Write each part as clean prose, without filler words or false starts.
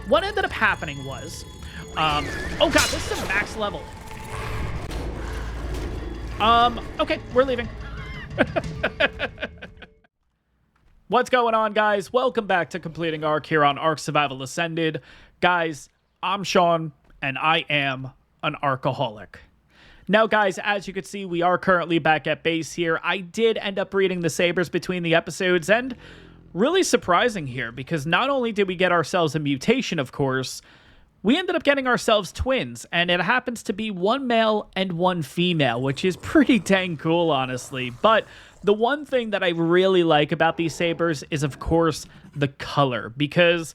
what ended up happening was, oh god, this is a max level. Okay, we're leaving. What's going on, guys? Welcome back to Completing ARK here on ARK Survival Ascended. Guys, I'm Sean, and I am an ARKaholic. Now, guys, as you can see, we are currently back at base here. I did end up reading the Sabers between the episodes, and really surprising here, because not only did we get ourselves a mutation, of course, we ended up getting ourselves twins, and it happens to be one male and one female, which is pretty dang cool, honestly. But the one thing that I really like about these Sabers is, of course, the color, because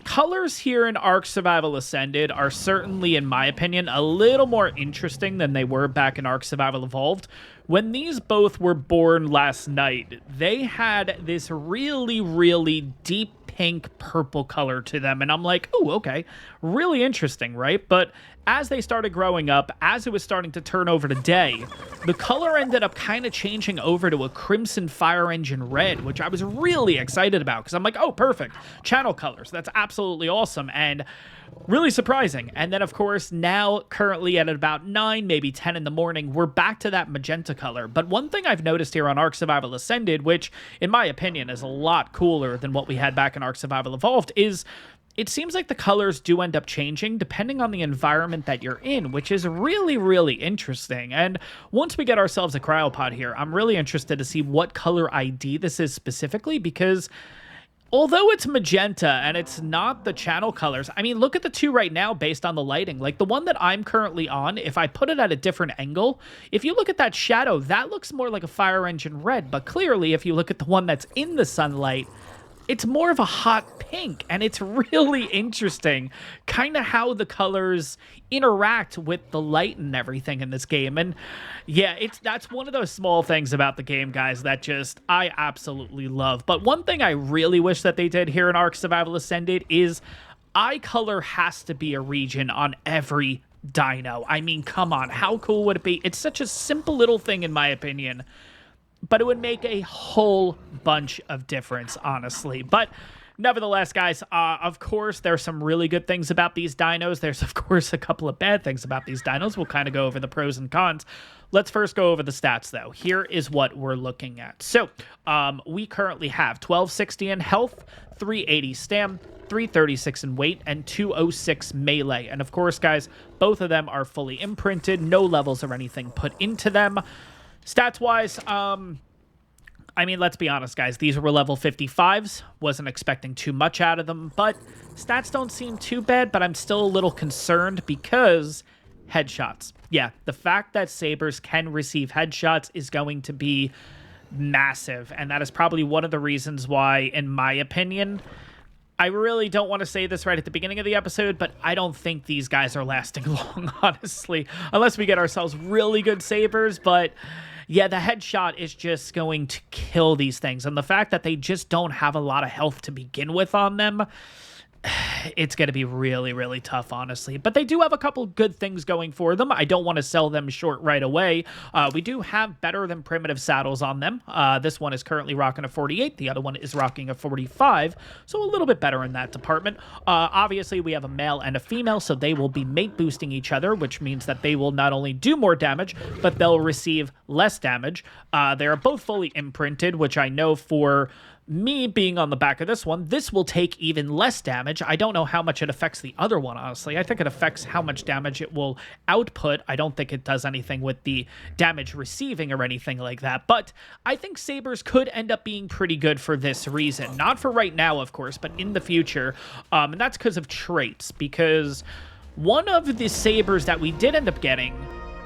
colors here in ARK Survival Ascended are certainly, in my opinion, a little more interesting than they were back in ARK Survival Evolved. When these both were born last night, they had this really, really deep pink purple color to them, and I'm like, oh, okay, really interesting, right? But as they started growing up, as it was starting to turn over to day, the color ended up kind of changing over to a crimson fire engine red, which I was really excited about, because I'm like, oh, perfect, channel colors, that's absolutely awesome, and really surprising. And then, of course, now, currently at about 9, maybe 10 in the morning, we're back to that magenta color. But one thing I've noticed here on ARK Survival Ascended, which, in my opinion, is a lot cooler than what we had back in ARK Survival Evolved, is it seems like the colors do end up changing depending on the environment that you're in, which is really, really interesting. And once we get ourselves a cryopod here, I'm really interested to see what color ID this is specifically, because although it's magenta and it's not the channel colors, I mean, look at the two right now based on the lighting. Like, the one that I'm currently on, if I put it at a different angle, if you look at that shadow, that looks more like a fire engine red. But clearly, if you look at the one that's in the sunlight, it's more of a hot pink, and it's really interesting kind of how the colors interact with the light and everything in this game. And yeah, that's one of those small things about the game, guys, that just I absolutely love. But one thing I really wish that they did here in ARK Survival Ascended is eye color has to be a region on every dino. I mean, come on, how cool would it be? It's such a simple little thing, in my opinion, but it would make a whole bunch of difference, honestly. But nevertheless, guys, of course, there's some really good things about these dinos. There's, of course, a couple of bad things about these dinos. We'll kind of go over the pros and cons. Let's first go over the stats, though. Here is what we're looking at. So, we currently have 1260 in health, 380 stam, 336 in weight, and 206 melee. And, of course, guys, both of them are fully imprinted. No levels or anything put into them. Stats-wise, I mean, let's be honest, guys. These were level 55s. Wasn't expecting too much out of them, but stats don't seem too bad, but I'm still a little concerned because headshots. Yeah, the fact that Sabers can receive headshots is going to be massive, and that is probably one of the reasons why, in my opinion, I really don't want to say this right at the beginning of the episode, but I don't think these guys are lasting long, honestly, unless we get ourselves really good Sabers. But yeah, the headshot is just going to kill these things. And the fact that they just don't have a lot of health to begin with on them, it's going to be really, really tough, honestly. But they do have a couple good things going for them. I don't want to sell them short right away. We do have better than primitive saddles on them. This one is currently rocking a 48. The other one is rocking a 45. So a little bit better in that department. Obviously, we have a male and a female, so they will be mate boosting each other, which means that they will not only do more damage, but they'll receive less damage. They are both fully imprinted, which I know for me being on the back of this one, this will take even less damage. I don't know how much it affects the other one, honestly. I think it affects how much damage it will output. I don't think it does anything with the damage receiving or anything like that. But I think Sabers could end up being pretty good for this reason. Not for right now, of course, but in the future. And that's because of traits. Because one of the Sabers that we did end up getting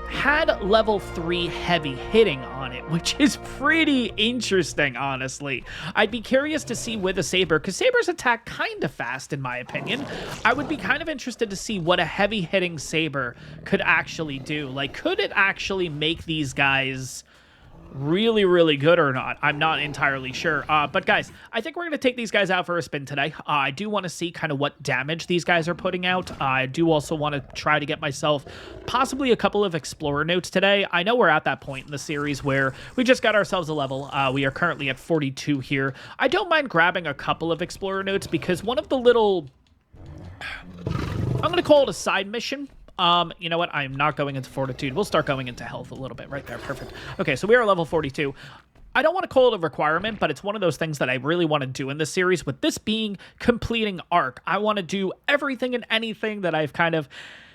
had level 3 heavy hitting on it, which is pretty interesting, honestly. I'd be curious to see with a Saber, because Sabers attack kind of fast, in my opinion. I would be kind of interested to see what a heavy hitting Saber could actually do. Like, could it actually make these guys really, really good or not? I'm not entirely sure. But guys, I think we're going to take these guys out for a spin today. I do want to see kind of what damage these guys are putting out. I do also want to try to get myself possibly a couple of Explorer notes today. I know we're at that point in the series where we just got ourselves a level. We are currently at 42 here. I don't mind grabbing a couple of Explorer notes because one of the little I'm going to call it a side mission. You know what? I'm not going into fortitude. We'll start going into health a little bit right there. Perfect. Okay, so we are level 42. I don't want to call it a requirement, but it's one of those things that I really want to do in this series. With this being completing ARK, I want to do everything and anything that I've kind of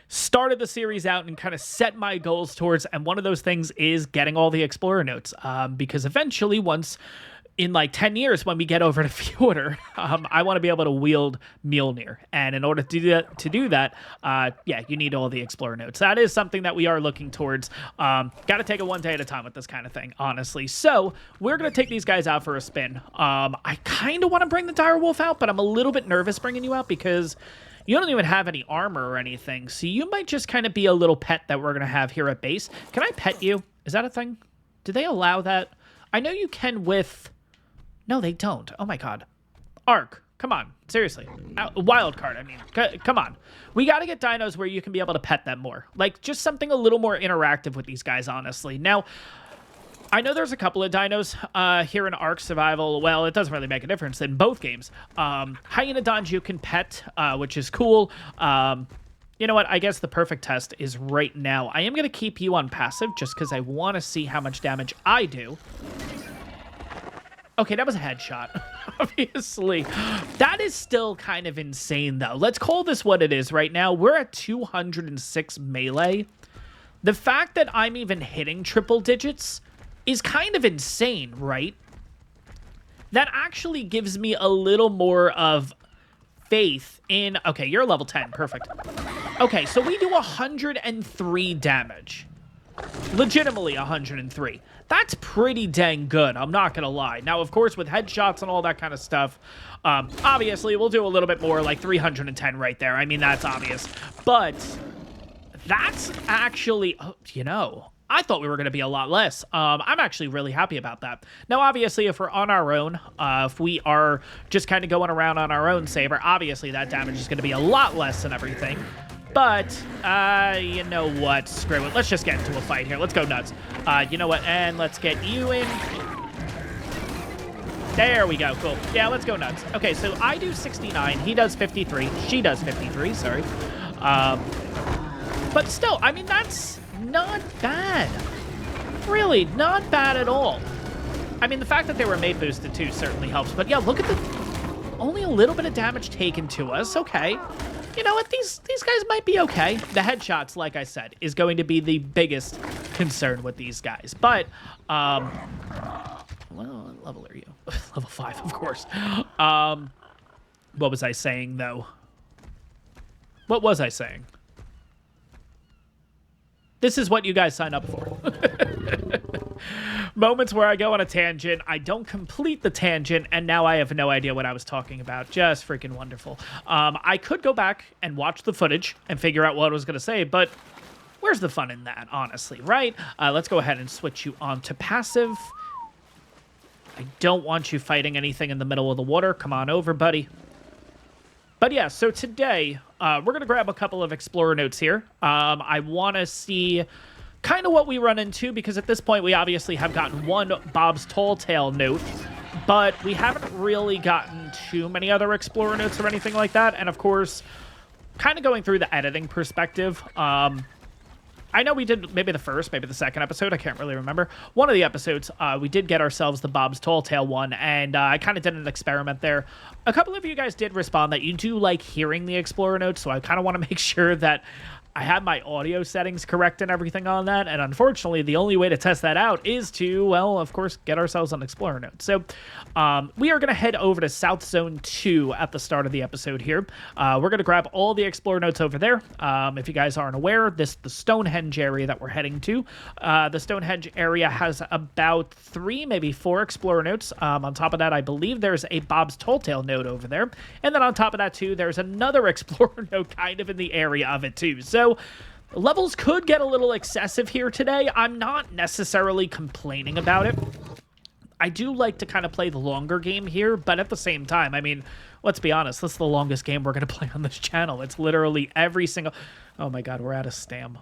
started the series out and kind of set my goals towards. And one of those things is getting all the Explorer notes, because eventually once... in like 10 years, when we get over to Fjordur, I want to be able to wield Mjolnir. And in order to do that, yeah, you need all the Explorer notes. That is something that we are looking towards. Got to take it one day at a time with this kind of thing, honestly. So we're going to take these guys out for a spin. I kind of want to bring the direwolf out, but I'm a little bit nervous bringing you out because you don't even have any armor or anything. So you might just kind of be a little pet that we're going to have here at base. Can I pet you? Is that a thing? Do they allow that? I know you can with... No, they don't. Oh, my God. ARK. Come on. Seriously. Wild card, I mean. Come on. We got to get dinos where you can be able to pet them more. Like, just something a little more interactive with these guys, honestly. Now, I know there's a couple of dinos here in ARK Survival. Well, it doesn't really make a difference in both games. Hyenodons you can pet, which is cool. You know what? I guess the perfect test is right now. I am going to keep you on passive just because I want to see how much damage I do. Okay, that was a headshot, obviously. That is still kind of insane, though. Let's call this what it is right now. We're at 206 melee. The fact that I'm even hitting triple digits is kind of insane, right? That actually gives me a little more of faith in... Okay, you're level 10. Perfect. Okay, so we do 103 damage. Legitimately 103. That's pretty dang good, I'm not gonna lie. Now, of course, with headshots and all that kind of stuff, obviously, we'll do a little bit more, like 310 right there. I mean, that's obvious. But that's actually, you know, I thought we were gonna be a lot less. I'm actually really happy about that. Now, obviously, if we're on our own, if we are just kind of going around on our own Saber, obviously that damage is gonna be a lot less and everything. But, you know what? Screw it. Let's just get into a fight here. Let's go nuts. You know what? And let's get you in. There we go. Cool. Yeah, let's go nuts. Okay, so I do 69. He does 53. She does 53. Sorry. But still, I mean, that's not bad. Really, not bad at all. I mean, the fact that they were mate boosted, too, certainly helps. But, yeah, look at the... Only a little bit of damage taken to us. Okay. You know what? These guys might be okay. The headshots, like I said, is going to be the biggest concern with these guys. But, well, what level are you? Level 5, of course. What was I saying, though? What was I saying? This is what you guys sign up for. Moments where I go on a tangent, I don't complete the tangent, and now I have no idea what I was talking about. Just freaking wonderful. I could go back and watch the footage and figure out what I was going to say, but where's the fun in that, honestly, right? Let's go ahead and switch you on to passive. I don't want you fighting anything in the middle of the water. Come on over, buddy. But yeah, so today, we're going to grab a couple of Explorer notes here. I want to see kind of what we run into, because at this point, we obviously have gotten one Bob's Tall Tale note, but we haven't really gotten too many other Explorer notes or anything like that. And of course, kind of going through the editing perspective, I know we did maybe the first, maybe the second episode. I can't really remember. One of the episodes, we did get ourselves the Bob's Tall Tale one, and I kind of did an experiment there. A couple of you guys did respond that you do like hearing the Explorer notes, so I kind of want to make sure that I have my audio settings correct and everything on that, and unfortunately, the only way to test that out is to, well, of course, get ourselves an Explorer note. So, we are going to head over to South Zone 2 at the start of the episode here. We're going to grab all the Explorer notes over there. If you guys aren't aware, the Stonehenge area that we're heading to. The Stonehenge area has about 3, maybe 4 Explorer notes. On top of that, I believe there's a Bob's Tall Tale note over there. And then on top of that, too, there's another Explorer note kind of in the area of it, too. So, levels could get a little excessive here today. I'm not necessarily complaining about it. I do like to kind of play the longer game here, but at the same time, I mean, let's be honest, this is the longest game we're going to play on this channel. It's literally every single... Oh my god, we're out of stam.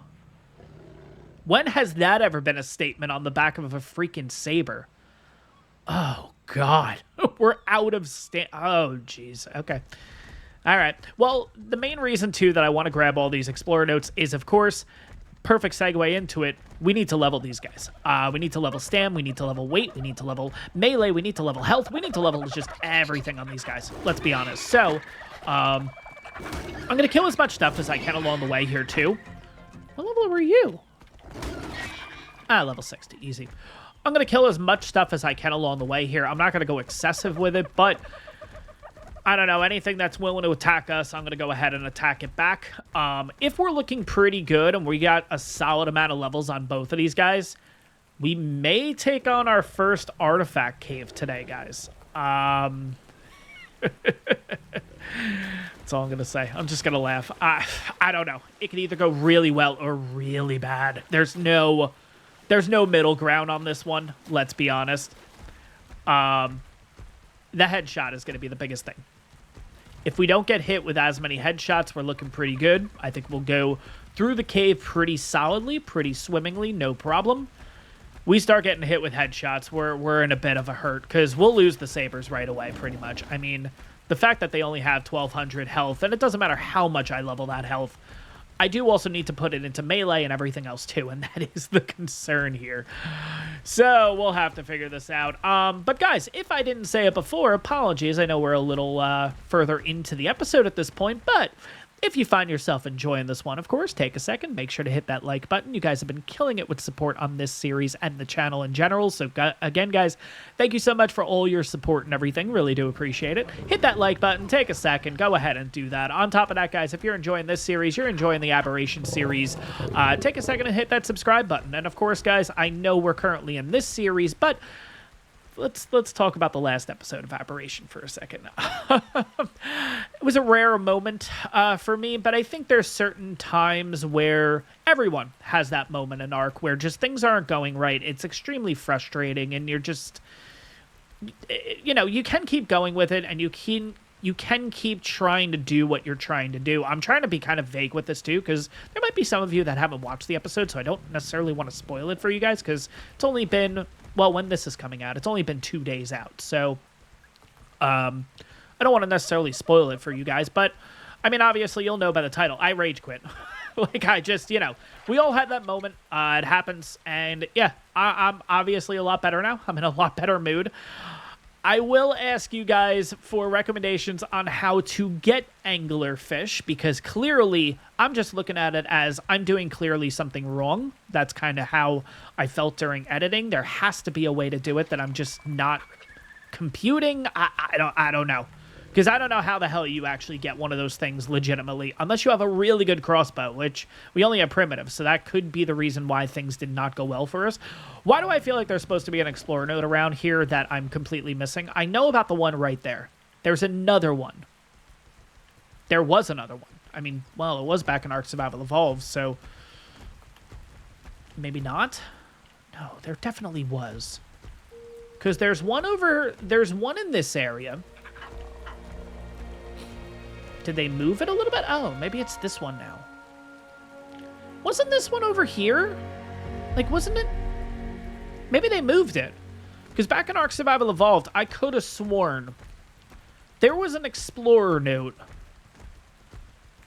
When has that ever been a statement on the back of a freaking Saber? Oh god, we're out of stam... Oh jeez, okay. All right. Well, the main reason, too, that I want to grab all these Explorer notes is, of course, perfect segue into it, we need to level these guys. We need to level stam, we need to level weight, we need to level melee, we need to level health, we need to level just everything on these guys. Let's be honest. So, I'm going to kill as much stuff as I can along the way here, too. What level were you? Level 60. Easy. I'm going to kill as much stuff as I can along the way here. I'm not going to go excessive with it, but I don't know, anything that's willing to attack us, I'm going to go ahead and attack it back. If we're looking pretty good and we got a solid amount of levels on both of these guys, we may take on our first artifact cave today, guys. That's all I'm going to say. I'm just going to laugh. I don't know. It can either go really well or really bad. There's no middle ground on this one, let's be honest. The headshot is going to be the biggest thing. If we don't get hit with as many headshots, we're looking pretty good. I think we'll go through the cave pretty solidly, pretty swimmingly, no problem. We start getting hit with headshots, we're in a bit of a hurt, because we'll lose the Sabers right away, pretty much. I mean, the fact that they only have 1,200 health, and it doesn't matter how much I level that health, I do also need to put it into melee and everything else too, and that is the concern here. So we'll have to figure this out. But guys, if I didn't say it before, apologies. I know we're a little further into the episode at this point, but if you find yourself enjoying this one, of course, take a second. Make sure to hit that like button. You guys have been killing it with support on this series and the channel in general. So again, guys, thank you so much for all your support and everything. Really do appreciate it. Hit that like button. Take a second. Go ahead and do that. On top of that, guys, if you're enjoying this series, you're enjoying the Aberration series, take a second and hit that subscribe button. And of course, guys, I know we're currently in this series, but let's talk about the last episode of Aberration for a second. It was a rare moment for me, but I think there's certain times where everyone has that moment in ARK where just things aren't going right. It's extremely frustrating, and you're just, you know, you can keep going with it, and you can keep trying to do what you're trying to do. I'm trying to be kind of vague with this too, because there might be some of you that haven't watched the episode, so I don't necessarily want to spoil it for you guys, because it's only been, well, when this is coming out, it's only been 2 days out. So, I don't want to necessarily spoil it for you guys, but, I mean, obviously, you'll know by the title. I rage quit. Like, I just, you know, we all had that moment. It happens, and, yeah, I'm obviously a lot better now. I'm in a lot better mood. I will ask you guys for recommendations on how to get anglerfish, because clearly I'm just looking at it as I'm doing clearly something wrong. That's kind of how I felt during editing. There has to be a way to do it that I'm just not computing. I don't know. Because I don't know how the hell you actually get one of those things legitimately, unless you have a really good crossbow, which we only have primitive, so that could be the reason why things did not go well for us. Why do I feel like there's supposed to be an explorer node around here that I'm completely missing? I know about the one right there. There's another one. There was another one. I mean, well, it was back in ARK Survival Evolved, so maybe not? No, there definitely was. Because there's one in this area. Did they move it a little bit? Oh, maybe it's this one now. Wasn't this one over here? Like, wasn't it? Maybe they moved it. Because back in ARK Survival Evolved, I could have sworn there was an explorer node.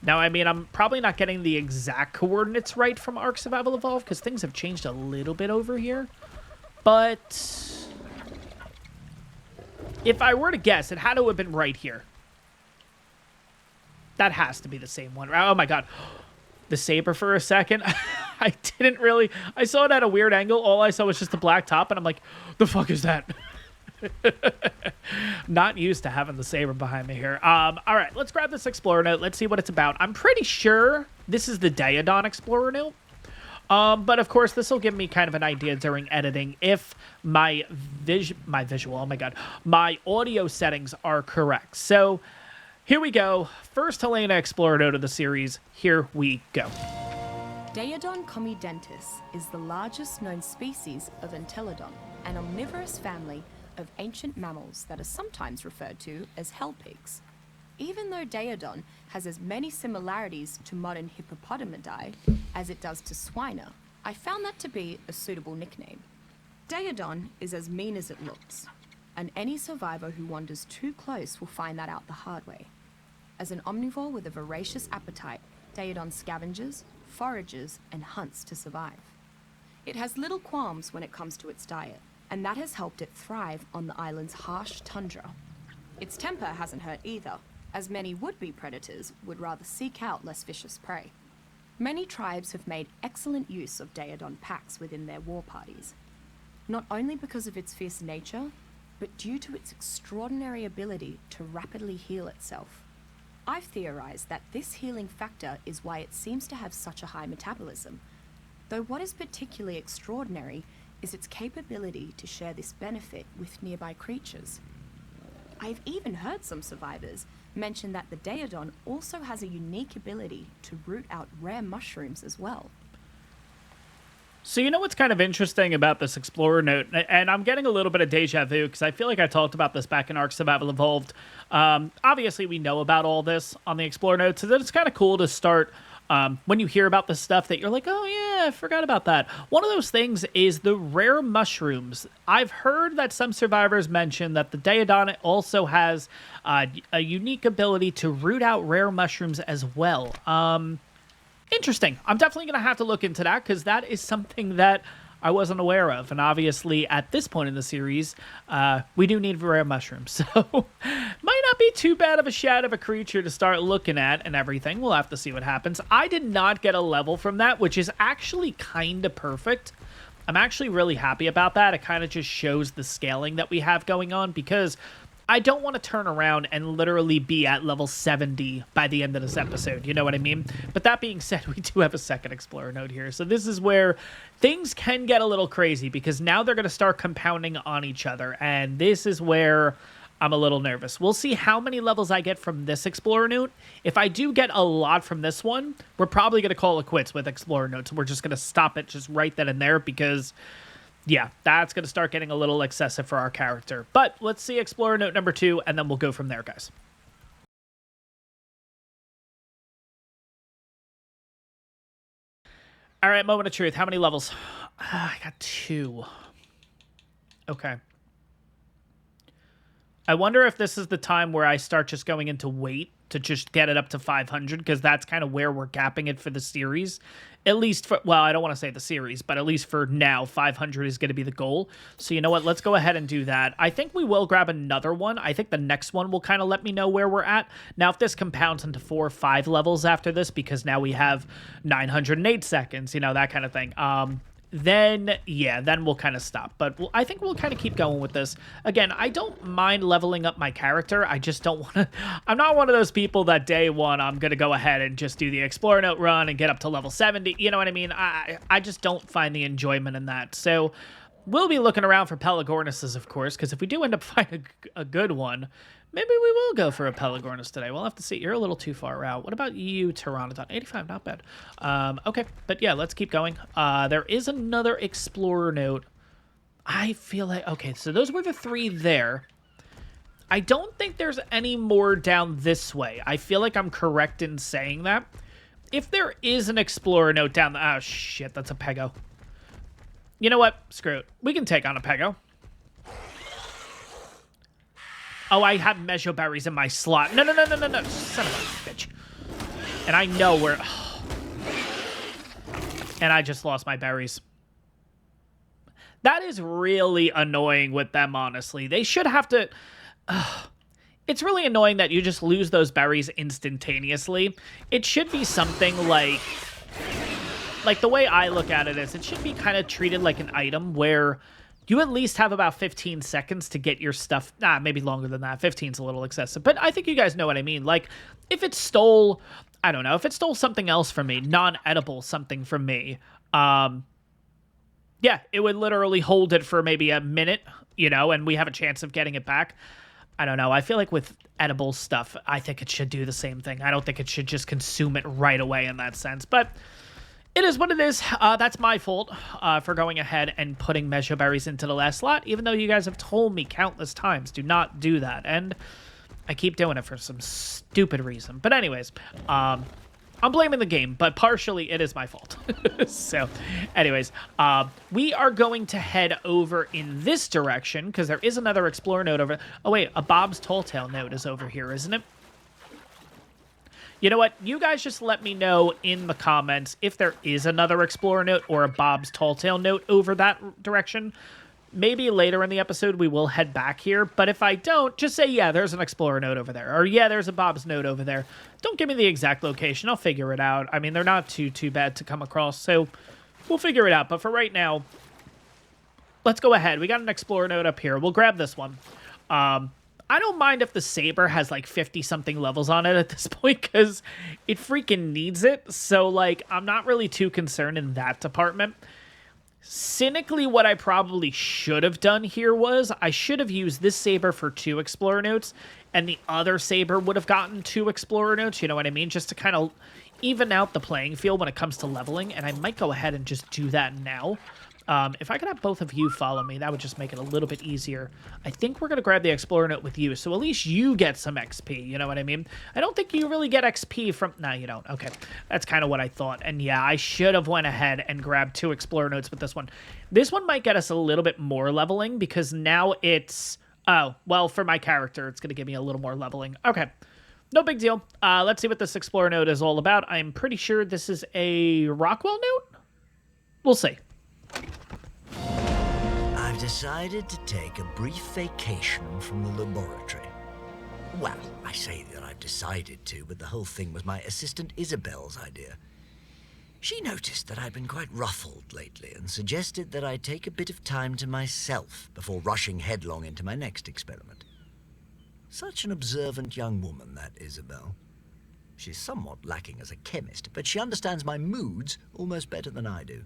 Now, I mean, I'm probably not getting the exact coordinates right from ARK Survival Evolved, because things have changed a little bit over here. But if I were to guess, it had to have been right here. That has to be the same one. Oh my god. The Saber for a second. I didn't really... I saw it at a weird angle. All I saw was just the black top, and I'm like, the fuck is that? Not used to having the Saber behind me here. All right, let's grab this Explorer note. Let's see what it's about. I'm pretty sure this is the Daedon Explorer note. But of course, this will give me kind of an idea during editing if my visual, oh my god, my audio settings are correct. So... here we go. First Helena Explorer node of the series. Here we go. Daedon comidentis is the largest known species of Entelodon, an omnivorous family of ancient mammals that are sometimes referred to as hell pigs. Even though Daedon has as many similarities to modern hippopotamidae as it does to swiner, I found that to be a suitable nickname. Daedon is as mean as it looks, and any survivor who wanders too close will find that out the hard way. As an omnivore with a voracious appetite, Daedon scavenges, forages, and hunts to survive. It has little qualms when it comes to its diet, and that has helped it thrive on the island's harsh tundra. Its temper hasn't hurt either, as many would-be predators would rather seek out less vicious prey. Many tribes have made excellent use of Daedon packs within their war parties, not only because of its fierce nature, but due to its extraordinary ability to rapidly heal itself. I've theorized that this healing factor is why it seems to have such a high metabolism, though what is particularly extraordinary is its capability to share this benefit with nearby creatures. I've even heard some survivors mention that the Daedon also has a unique ability to root out rare mushrooms as well. So you know what's kind of interesting about this Explorer note, and I'm getting a little bit of deja vu because I feel like I talked about this back in ARK Survival Evolved. Obviously, we know about all this on the Explorer note, so it's kind of cool to start when you hear about this stuff that you're like, oh yeah, I forgot about that. One of those things is the rare mushrooms. I've heard that some survivors mention that the Daedon also has a unique ability to root out rare mushrooms as well. Interesting. I'm definitely going to have to look into that because that is something that I wasn't aware of. And obviously, at this point in the series, we do need rare mushrooms. So, might not be too bad of a shat of a creature to start looking at and everything. We'll have to see what happens. I did not get a level from that, which is actually kind of perfect. I'm actually really happy about that. It kind of just shows the scaling that we have going on because I don't want to turn around and literally be at level 70 by the end of this episode. You know what I mean? But that being said, we do have a second Explorer node here. So this is where things can get a little crazy because now they're going to start compounding on each other. And this is where I'm a little nervous. We'll see how many levels I get from this Explorer node. If I do get a lot from this one, we're probably going to call it quits with Explorer nodes. We're just going to stop it just right then and there because yeah, that's going to start getting a little excessive for our character. But let's see Explorer note number 2, and then we'll go from there, guys. All right, moment of truth. How many levels? I got 2. Okay. I wonder if this is the time where I start just going into weight to just get it up to 500, because that's kind of where we're capping it for the series. At least for, well, I don't want to say the series, but at least for now, 500 is going to be the goal. So you know what? Let's go ahead and do that. I think we will grab another one. I think the next one will kind of let me know where we're at. Now, if this compounds into 4 or 5 levels after this, because now we have 908 seconds, you know, that kind of thing. Then, yeah, then we'll kind of stop. But I think we'll kind of keep going with this. Again, I don't mind leveling up my character. I just don't want to... I'm not one of those people that day one, I'm going to go ahead and just do the Explorer Note run and get up to level 70. You know what I mean? I just don't find the enjoyment in that. So we'll be looking around for Pelagornuses, of course, because if we do end up finding a good one, maybe we will go for a Pelagornus today. We'll have to see. You're a little too far out. What about you, Pteranodon? 85, not bad. Okay, but yeah, let's keep going. There is another Explorer note. I feel like... Okay, so those were the 3 there. I don't think there's any more down this way. I feel like I'm correct in saying that. If there is an Explorer note down the... Oh, shit, that's a Pego. You know what? Screw it. We can take on a Pego. Oh, I have Measure Berries in my slot. No. Son of a bitch. And I know where... Oh. And I just lost my berries. That is really annoying with them, honestly. They should have to... It's really annoying that you just lose those berries instantaneously. It should be something like... Like, the way I look at it is, it should be kind of treated like an item where... You at least have about 15 seconds to get your stuff. Nah, maybe longer than that. 15's a little excessive. But I think you guys know what I mean. Like, if it stole, I don't know, if it stole something else from me, non-edible something from me, yeah, it would literally hold it for maybe a minute, you know, and we have a chance of getting it back. I don't know. I feel like with edible stuff, I think it should do the same thing. I don't think it should just consume it right away in that sense. But... it is what it is. That's my fault for going ahead and putting Measure Berries into the last slot, even though you guys have told me countless times, do not do that. And I keep doing it for some stupid reason. But anyways, I'm blaming the game, but partially it is my fault. So anyways, we are going to head over in this direction because there is another Explorer node over. Oh, wait, a Bob's Tall Tale node is over here, isn't it? You know what? You guys just let me know in the comments if there is another Explorer note or a Bob's Tall Tale note over that direction. Maybe later in the episode we will head back here, but if I don't, just say, yeah, there's an Explorer note over there, or yeah, there's a Bob's note over there. Don't give me the exact location. I'll figure it out. I mean, they're not too bad to come across, so we'll figure it out. But for right now, let's go ahead. We got an Explorer note up here. We'll grab this one. I don't mind if the Saber has like 50-something levels on it at this point, because it freaking needs it. So, like, I'm not really too concerned in that department. Cynically, what I probably should have done here was I should have used this Saber for 2 Explorer notes, and the other Saber would have gotten 2 Explorer notes, you know what I mean? Just to kind of even out the playing field when it comes to leveling, and I might go ahead and just do that now. If I could have both of you follow me, that would just make it a little bit easier. I think we're going to grab the Explorer note with you, so at least you get some XP, you know what I mean? I don't think you really get XP from... No, you don't. Okay, that's kind of what I thought. And yeah, I should have went ahead and grabbed 2 Explorer notes with this one. This one might get us a little bit more leveling, because now it's... Oh, well, for my character, it's going to give me a little more leveling. Okay, no big deal. Let's see what this Explorer note is all about. I'm pretty sure this is a Rockwell note? We'll see. I've decided to take a brief vacation from the laboratory. Well, I say that I've decided to, but the whole thing was my assistant Isabel's idea. She noticed that I'd been quite ruffled lately and suggested that I take a bit of time to myself before rushing headlong into my next experiment. Such an observant young woman, that Isabel. She's somewhat lacking as a chemist, but she understands my moods almost better than I do.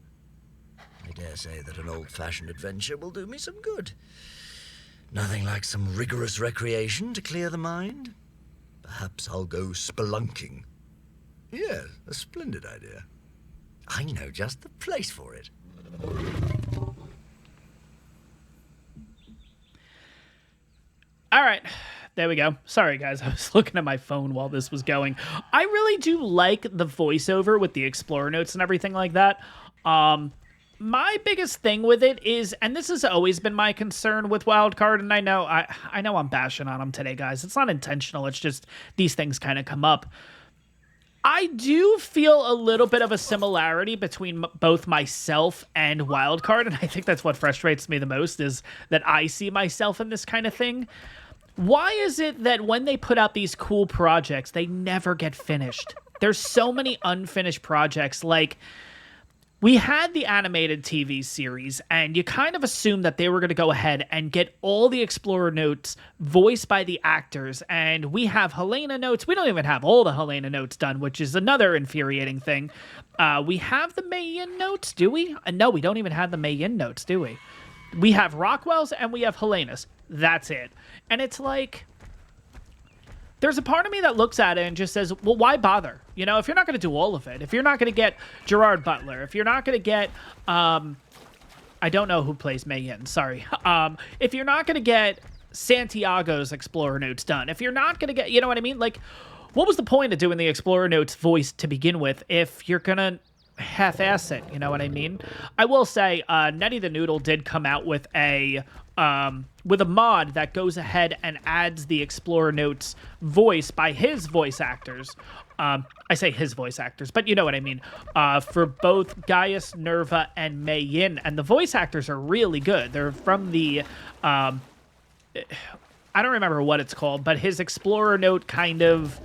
I dare say that an old-fashioned adventure will do me some good. Nothing like some rigorous recreation to clear the mind. Perhaps I'll go spelunking. Yes, a splendid idea. I know just the place for it. All right. There we go. Sorry, guys. I was looking at my phone while this was going. I really do like the voiceover with the Explorer notes and everything like that. My biggest thing with it is, and this has always been my concern with Wildcard, and I know I'm bashing on them today, guys. It's not intentional. It's just these things kind of come up. I do feel a little bit of a similarity between both myself and Wildcard, and I think that's what frustrates me the most, is that I see myself in this kind of thing. Why is it that when they put out these cool projects, they never get finished? There's so many unfinished projects. Like, we had the animated TV series, and you kind of assumed that they were going to go ahead and get all the Explorer notes voiced by the actors, and we have Helena notes. We don't even have all the Helena notes done, which is another infuriating thing. We have the Mei-Yin notes, do we? No, we don't even have the Mei-Yin notes, do we? We have Rockwell's and we have Helena's. That's it. And it's like... There's a part of me that looks at it and just says, well, why bother? You know, if you're not going to do all of it, if you're not going to get Gerard Butler, if you're not going to get, I don't know who plays Mei-Yin, sorry. If you're not going to get Santiago's Explorer notes done, if you're not going to get, you know what I mean? Like, what was the point of doing the Explorer notes voice to begin with if you're going to half-ass it, you know what I mean? I will say, Netty the Noodle did come out with a mod that goes ahead and adds the Explorer notes voice by his voice actors. I say his voice actors, but you know what I mean. For both Gaius, Nerva, and Mei-Yin, and the voice actors are really good. They're from the, I don't remember what it's called, but his Explorer note kind of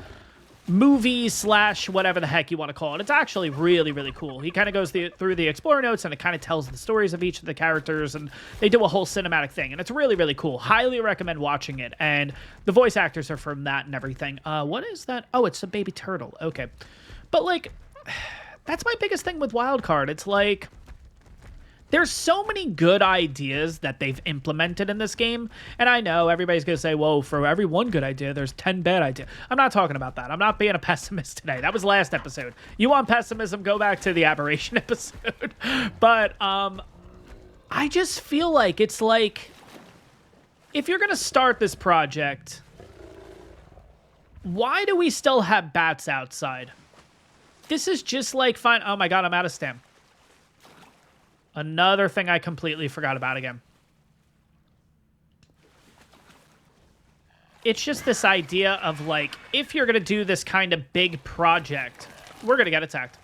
movie / whatever the heck you want to call it. It's actually really, really cool. He kind of goes through the Explorer notes, and it kind of tells the stories of each of the characters, and they do a whole cinematic thing, and it's really, really cool. Highly recommend watching it, and the voice actors are from that and everything. What is that? Oh, it's a baby turtle. Okay. But, like, that's my biggest thing with Wildcard. It's like... There's so many good ideas that they've implemented in this game, and I know everybody's going to say, whoa, for every one good idea, there's 10 bad ideas. I'm not talking about that. I'm not being a pessimist today. That was last episode. You want pessimism, go back to the Aberration episode. But I just feel like it's like, if you're going to start this project, why do we still have bats outside? This is just like, fine. Oh my god, I'm out of stamina. Another thing I completely forgot about again. it's just this idea of, like, if you're going to do this kind of big project, we're going to get attacked.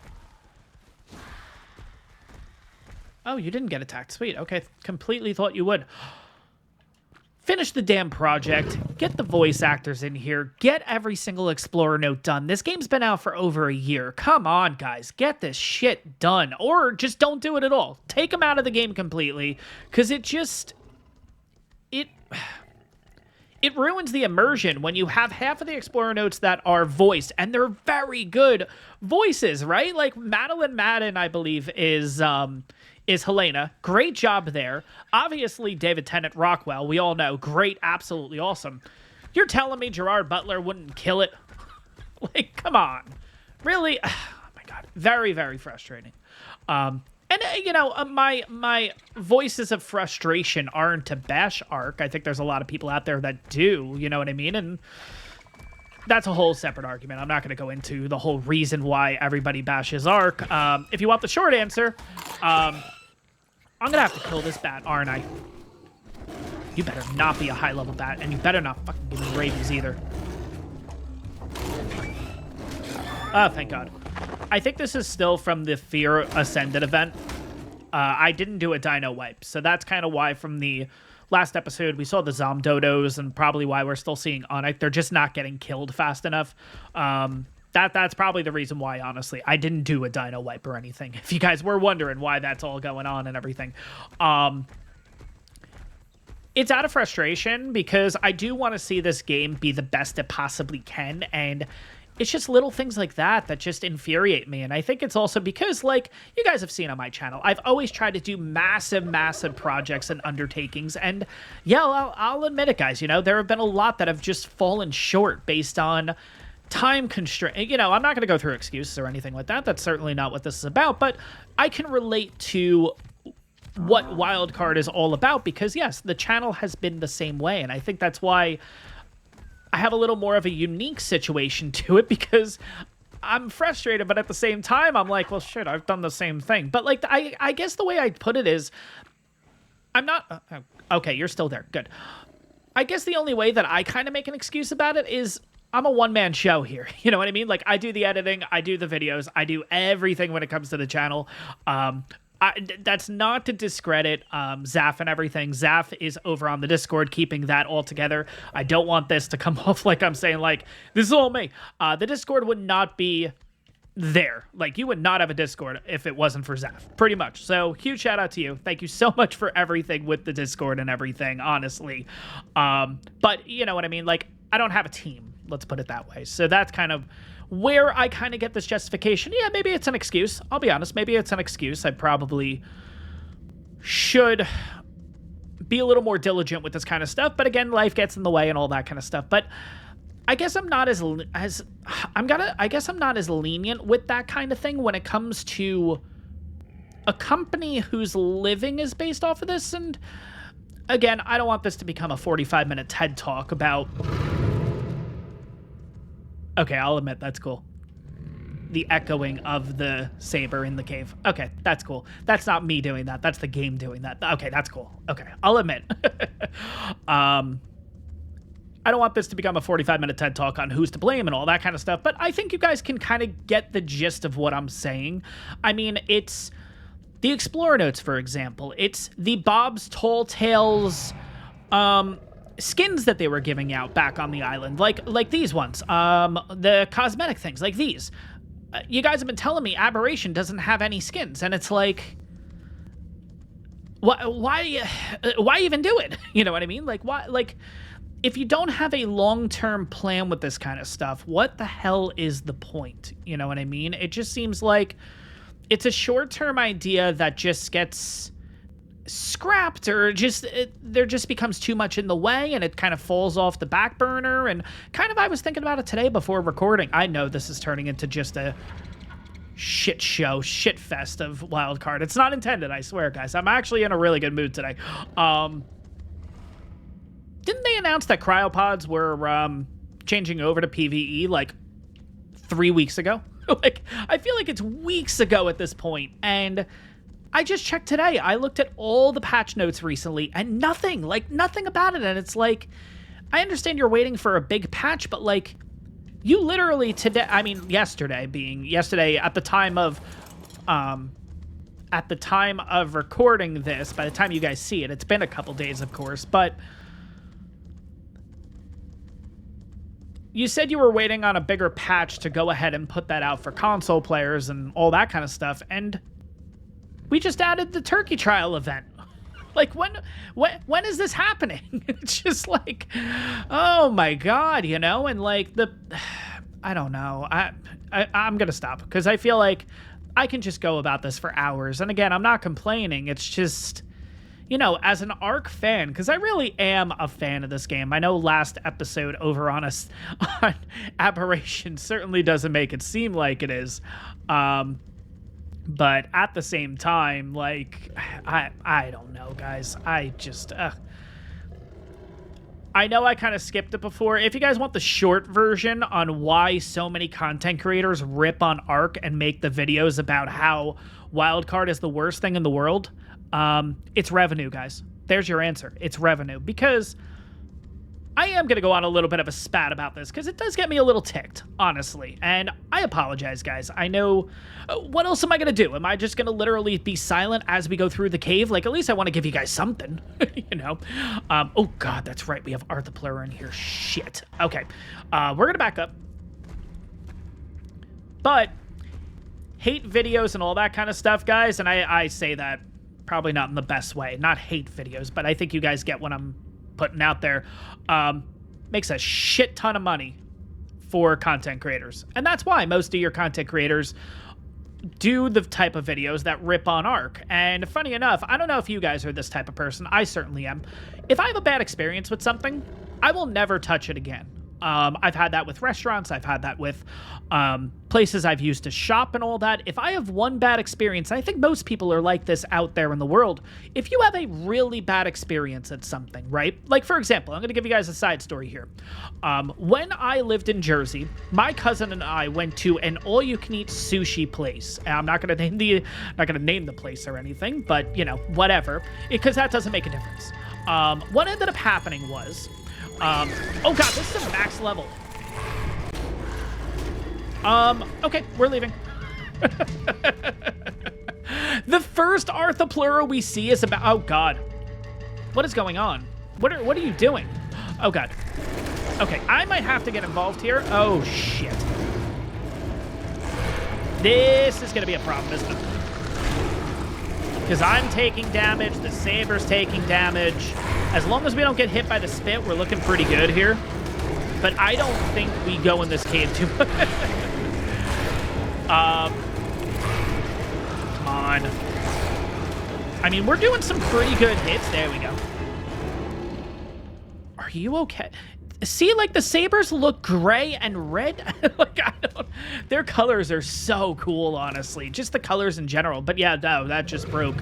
Oh, you didn't get attacked. Sweet. Okay, completely thought you would. Finish the damn project. Get the voice actors in here. Get every single Explorer note done. This game's been out for over a year. Come on, guys. Get this shit done. Or just don't do it at all. Take them out of the game completely. Because it just... It ruins the immersion when you have half of the Explorer notes that are voiced, and they're very good voices, right? Like, Madeline Madden, I believe, is Helena. Great job there. Obviously, David Tennant Rockwell, we all know. Great, absolutely awesome. You're telling me Gerard Butler wouldn't kill it? Like, come on. Really? Oh, my God. Very, very frustrating. And, you know, my voices of frustration aren't to bash ARK. I think there's a lot of people out there that do, you know what I mean? And that's a whole separate argument. I'm not going to go into the whole reason why everybody bashes ARK. If you want the short answer, I'm going to have to kill this bat, aren't I? You better not be a high-level bat, and you better not fucking give me rabies either. Oh, thank God. I think this is still from the Fear Ascended event. I didn't do a dino wipe, so that's kind of why from the last episode we saw the Zomdodos, and probably why we're still seeing Onyx. They're just not getting killed fast enough. That's probably the reason why, honestly. I didn't do a dino wipe or anything, if you guys were wondering why that's all going on and everything. It's out of frustration because I do want to see this game be the best it possibly can, and it's just little things like that that just infuriate me. And I think it's also because, like, you guys have seen on my channel, I've always tried to do massive, massive projects and undertakings. And yeah, I'll admit it, guys, you know, there have been a lot that have just fallen short based on time constraint. You know, I'm not going to go through excuses or anything like that. That's certainly not what this is about. But I can relate to what Wildcard is all about because, yes, the channel has been the same way. And I think that's why I have a little more of a unique situation to it because I'm frustrated, but at the same time, I'm like, well, shit, I've done the same thing. But, like, I guess the way I put it is, I'm not... okay, you're still there. Good. I guess the only way that I kind of make an excuse about it is I'm a one-man show here. You know what I mean? Like, I do the editing, I do the videos, I do everything when it comes to the channel. That's not to discredit Zaf and everything. Zaf is over on the Discord keeping that all together. I don't want this to come off like I'm saying, like, this is all me. The Discord would not be there. Like, you would not have a Discord if it wasn't for Zaf, pretty much. So, huge shout out to you. Thank you so much for everything with the Discord and everything, honestly. But, you know what I mean? Like, I don't have a team, let's put it that way. So, that's kind of where I kind of get this justification. Yeah, maybe it's an excuse. I'll be honest. Maybe it's an excuse. I probably should be a little more diligent with this kind of stuff. But again, life gets in the way and all that kind of stuff. But I guess I'm not I guess I'm not as lenient with that kind of thing when it comes to a company whose living is based off of this. And again, I don't want this to become a 45-minute TED Talk about... Okay, I'll admit, that's cool. The echoing of the Saber in the cave. Okay, that's cool. That's not me doing that. That's the game doing that. Okay, that's cool. Okay, I'll admit. I don't want this to become a 45-minute TED Talk on who's to blame and all that kind of stuff, but I think you guys can kind of get the gist of what I'm saying. I mean, it's the Explorer notes, for example. It's the Bob's Tall Tales... skins that they were giving out back on the island, like these ones, the cosmetic things like these. You guys have been telling me Aberration doesn't have any skins, and it's like, why even do it? You know what I mean? Like, why? Like, if you don't have a long-term plan with this kind of stuff, what the hell is the point? You know what I mean? It just seems like it's a short-term idea that just gets scrapped, or there just becomes too much in the way and it kind of falls off the back burner. And kind of, I was thinking about it today before recording. I know this is turning into just a shit show, shit fest of Wildcard. It's not intended, I swear, guys. I'm actually in a really good mood today. Didn't they announce that cryopods were changing over to PvE like 3 weeks ago? Like, I feel like it's weeks ago at this point, and I just checked today. I looked at all the patch notes recently, and nothing about it. And it's like, I understand you're waiting for a big patch, but, like, you literally today, I mean, yesterday at the time of recording this, by the time you guys see it, it's been a couple days, of course, but you said you were waiting on a bigger patch to go ahead and put that out for console players and all that kind of stuff, and we just added the turkey trial event. Like, when is this happening? It's just like, oh my god, you know? And like I don't know. I'm gonna stop because I feel like I can just go about this for hours. And again, I'm not complaining. It's just, you know, as an ARK fan, because I really am a fan of this game. I know last episode over on Aberration certainly doesn't make it seem like it is. But at the same time, like, I don't know, guys. I just, I know I kind of skipped it before. If you guys want the short version on why so many content creators rip on ARK and make the videos about how Wildcard is the worst thing in the world, it's revenue, guys. There's your answer. It's revenue. Because I am going to go on a little bit of a spat about this because it does get me a little ticked, honestly. And I apologize, guys. I know... what else am I going to do? Am I just going to literally be silent as we go through the cave? Like, at least I want to give you guys something, you know? Oh, God, that's right. We have Arthur Player in here. Shit. Okay. We're going to back up. But hate videos and all that kind of stuff, guys, and I say that probably not in the best way. Not hate videos, but I think you guys get what I'm putting out there. Makes a shit ton of money for content creators. And that's why most of your content creators do the type of videos that rip on ARK. And funny enough, I don't know if you guys are this type of person. I certainly am. If I have a bad experience with something, I will never touch it again. I've had that with restaurants. I've had that with places I've used to shop and all that. If I have one bad experience, I think most people are like this out there in the world. If you have a really bad experience at something, right? Like, for example, I'm going to give you guys a side story here. When I lived in Jersey, my cousin and I went to an all-you-can-eat sushi place. And I'm not going to name the place or anything, but, you know, whatever, because that doesn't make a difference. What ended up happening was... oh god, this is a max level. Okay, we're leaving. The first Arthroplura we see is about... oh god. What is going on? What are you doing? Oh god. Okay, I might have to get involved here. Oh shit. This is gonna be a problem, isn't it? Because I'm taking damage, the Saber's taking damage. As long as we don't get hit by the spit, we're looking pretty good here. But I don't think we go in this cave too much. Come on. I mean, we're doing some pretty good hits. There we go. Are you okay? See, like, the Sabers look gray and red. Like, their colors are so cool, honestly. Just the colors in general. But yeah, no, that just broke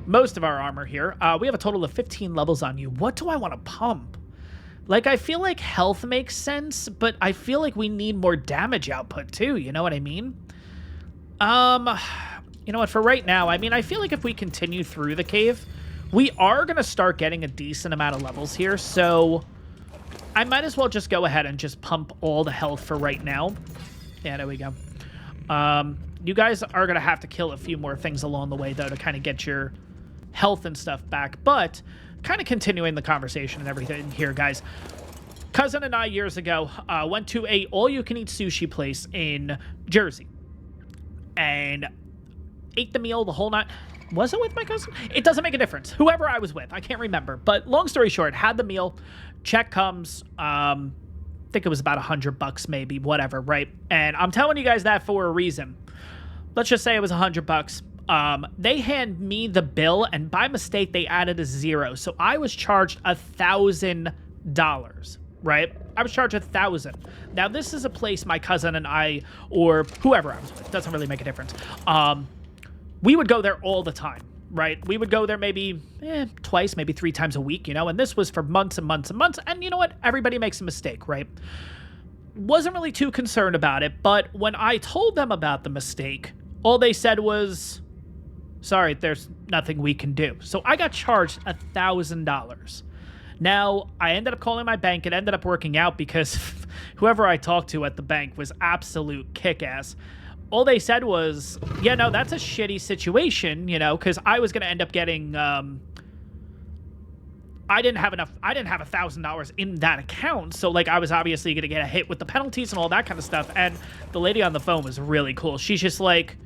most of our armor here. We have a total of 15 levels on you. What do I want to pump? Like, I feel like health makes sense, but I feel like we need more damage output too. You know what I mean? You know what? For right now, I mean, I feel like if we continue through the cave, we are going to start getting a decent amount of levels here. So... I might as well just go ahead and just pump all the health for right now. Yeah, there we go. You guys are going to have to kill a few more things along the way, though, to kind of get your health and stuff back. But kind of continuing the conversation and everything here, guys. Cousin and I, years ago, went to a all-you-can-eat sushi place in Jersey. And ate the meal the whole night. Was it with my cousin? It doesn't make a difference. Whoever I was with, I can't remember. But long story short, had the meal. Check comes. I think it was about $100 maybe, whatever, right? And I'm telling you guys that for a reason. Let's just say it was $100. They hand me the bill, and by mistake, they added a 0. So I was charged $1,000, right? I was charged $1,000. Now, this is a place my cousin and I, or whoever I was with, doesn't really make a difference. We would go there all the time, right? We would go there maybe twice, maybe 3 times a week, you know? And this was for months and months and months. And you know what? Everybody makes a mistake, right? Wasn't really too concerned about it. But when I told them about the mistake, all they said was, sorry, there's nothing we can do. So I got charged $1,000. Now, I ended up calling my bank. It ended up working out because whoever I talked to at the bank was absolute kick-ass. All they said was, yeah, no, that's a shitty situation, you know, because I was going to end up getting, I didn't have $1,000 in that account. So, like, I was obviously going to get a hit with the penalties and all that kind of stuff. And the lady on the phone was really cool. She's just like,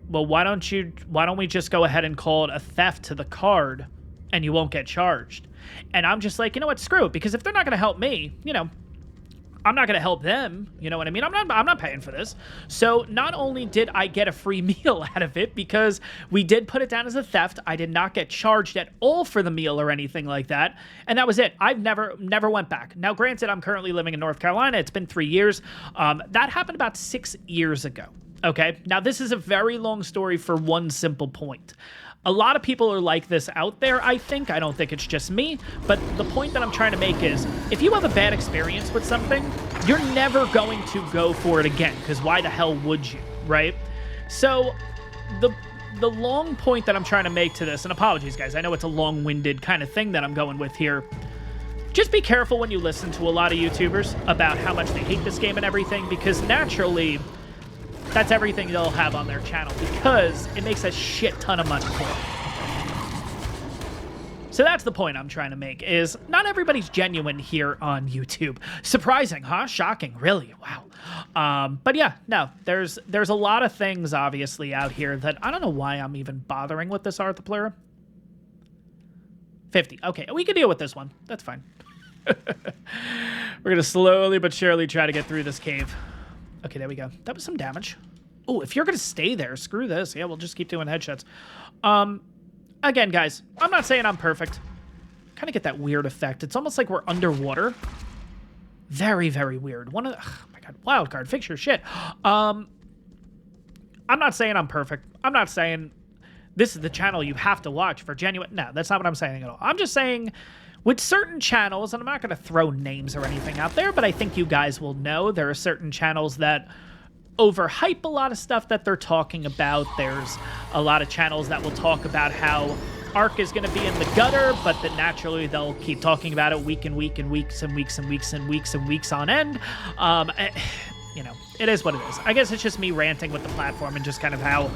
well, why don't we just go ahead and call it a theft to the card and you won't get charged? And I'm just like, you know what, screw it, because if they're not going to help me, you know, I'm not going to help them. You know what I mean? I'm not paying for this. So not only did I get a free meal out of it, because we did put it down as a theft, I did not get charged at all for the meal or anything like that. And that was it. I've never went back. Now, granted, I'm currently living in North Carolina. It's been 3 years. That happened about 6 years ago. Okay. Now, this is a very long story for one simple point. A lot of people are like this out there, I think. I don't think it's just me. But the point that I'm trying to make is, if you have a bad experience with something, you're never going to go for it again, because why the hell would you, right? So the long point that I'm trying to make to this, and apologies, guys, I know it's a long-winded kind of thing that I'm going with here. Just be careful when you listen to a lot of YouTubers about how much they hate this game and everything, because naturally, that's everything they'll have on their channel, because it makes a shit ton of money for them. So that's the point I'm trying to make, is not everybody's genuine here on YouTube. Surprising, huh? Shocking, really? Wow. But yeah, no, there's a lot of things, obviously, out here that I don't know why I'm even bothering with this Arthur player. 50. Okay, we can deal with this one. That's fine. We're going to slowly but surely try to get through this cave. Okay, there we go. That was some damage. Oh, if you're going to stay there, screw this. Yeah, we'll just keep doing headshots. Again, guys, I'm not saying I'm perfect. Kind of get that weird effect. It's almost like we're underwater. Very, very weird. Oh my God, wild card, fix your shit. I'm not saying I'm perfect. I'm not saying this is the channel you have to watch for genuine. No, that's not what I'm saying at all. I'm just saying, with certain channels, and I'm not going to throw names or anything out there, but I think you guys will know there are certain channels that overhype a lot of stuff that they're talking about. There's a lot of channels that will talk about how ARK is going to be in the gutter, but then naturally they'll keep talking about it week and week and weeks and weeks and weeks and weeks and weeks on end. You know, it is what it is. I guess it's just me ranting with the platform and just kind of how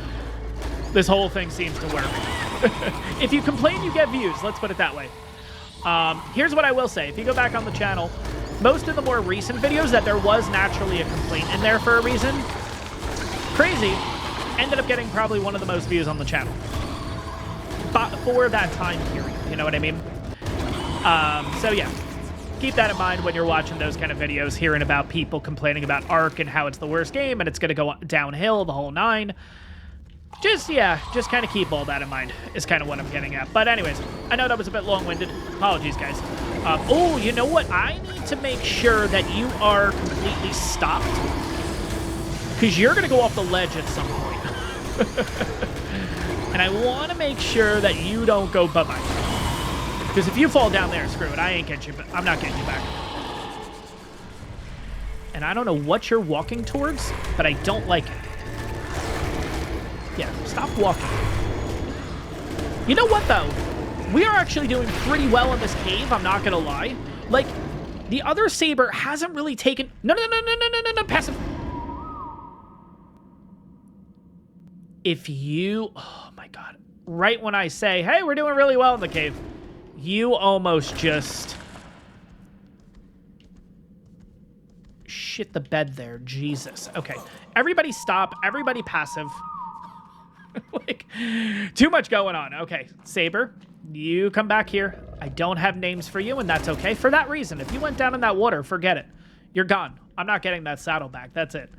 this whole thing seems to work. If you complain, you get views. Let's put it that way. Here's what I will say. If you go back on the channel, most of the more recent videos that there was naturally a complaint in there for a reason, crazy, ended up getting probably one of the most views on the channel. But for that time period, you know what I mean? So yeah, keep that in mind when you're watching those kind of videos, hearing about people complaining about ARK and how it's the worst game and it's going to go downhill, the whole nine. Just kind of keep all that in mind is kind of what I'm getting at. But anyways, I know that was a bit long-winded. Apologies, guys. Oh, you know what? I need to make sure that you are completely stopped, because you're going to go off the ledge at some point. And I want to make sure that you don't go bye-bye. Because if you fall down there, screw it. I'm not getting you back. And I don't know what you're walking towards, but I don't like it. Yeah, stop walking. You know what, though? We are actually doing pretty well in this cave, I'm not gonna lie. Like, the other Saber hasn't really taken... No, passive. If you... Oh, my God. Right when I say, hey, we're doing really well in the cave, you almost just... shit the bed there. Jesus. Okay. Everybody stop. Everybody passive. Like, too much going on. Okay, Saber, you come back here. I don't have names for you, and that's okay. For that reason, if you went down in that water, forget it. You're gone. I'm not getting that saddle back. That's it.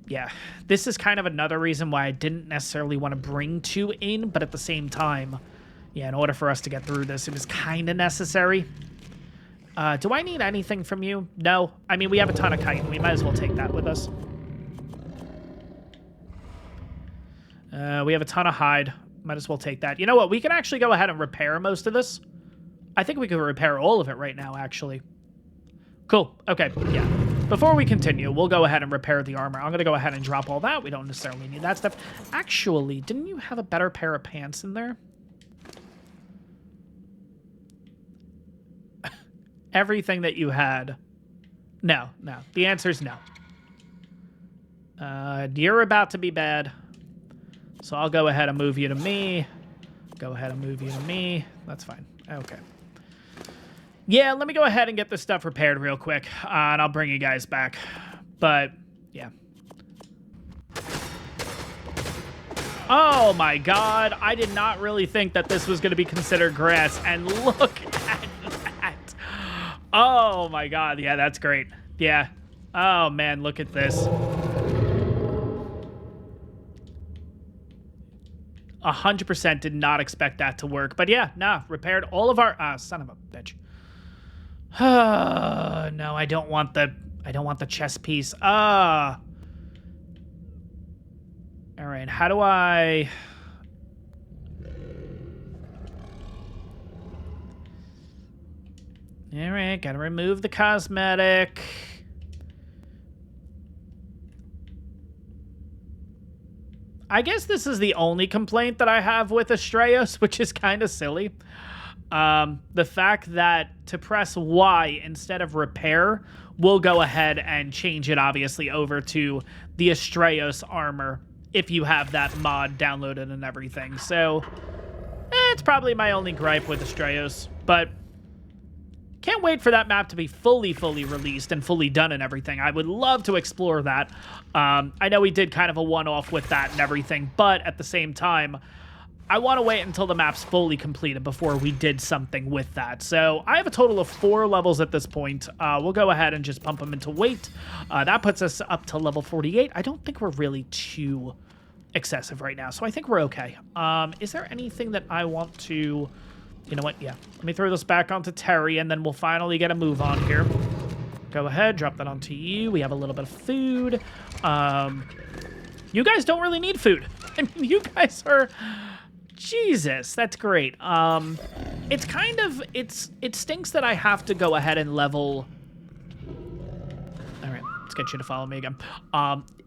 Yeah, this is kind of another reason why I didn't necessarily want to bring two in, but at the same time, yeah, in order for us to get through this, it was kind of necessary. Do I need anything from you? No. I mean, we have a ton of chitin. We might as well take that with us. We have a ton of hide. Might as well take that. You know what? We can actually go ahead and repair most of this. I think we can repair all of it right now, actually. Cool. Okay, yeah. Before we continue, we'll go ahead and repair the armor. I'm going to go ahead and drop all that. We don't necessarily need that stuff. Actually, didn't you have a better pair of pants in there? everything that you had? No. The answer is no. You're about to be bad. So I'll go ahead and move you to me. Go ahead and move you to me. That's fine. Okay. Yeah, let me go ahead and get this stuff repaired real quick, and I'll bring you guys back. But, yeah. Oh my god, I did not really think that this was going to be considered grass, and look at that. Oh my god, yeah, that's great. Yeah. Oh man, look at this. 100% did not expect that to work, but yeah, nah, repaired all of our, son of a bitch. No, I don't want the chess piece. All right, how do I... All right, gotta remove the cosmetic. I guess this is the only complaint that I have with Astraeus, which is kind of silly. The fact that to press Y instead of repair will go ahead and change it, obviously, over to the Astraeus armor if you have that mod downloaded and everything. So, it's probably my only gripe with Astraeus, but can't wait for that map to be fully released and fully done and everything. I would love to explore that. I know we did kind of a one-off with that and everything, but at the same time, I want to wait until the map's fully completed before we did something with that. So I have a total of 4 levels at this point. We'll go ahead and just pump them into weight. That puts us up to level 48. I don't think we're really too excessive right now, so I think we're okay. Is there anything that I want to... You know what? Yeah. Let me throw this back onto Terry, and then we'll finally get a move on here. Go ahead. Drop that onto you. We have a little bit of food. You guys don't really need food. I mean, you guys are... Jesus, that's great. It's kind of... It stinks that I have to go ahead and level... All right. Let's get you to follow me again.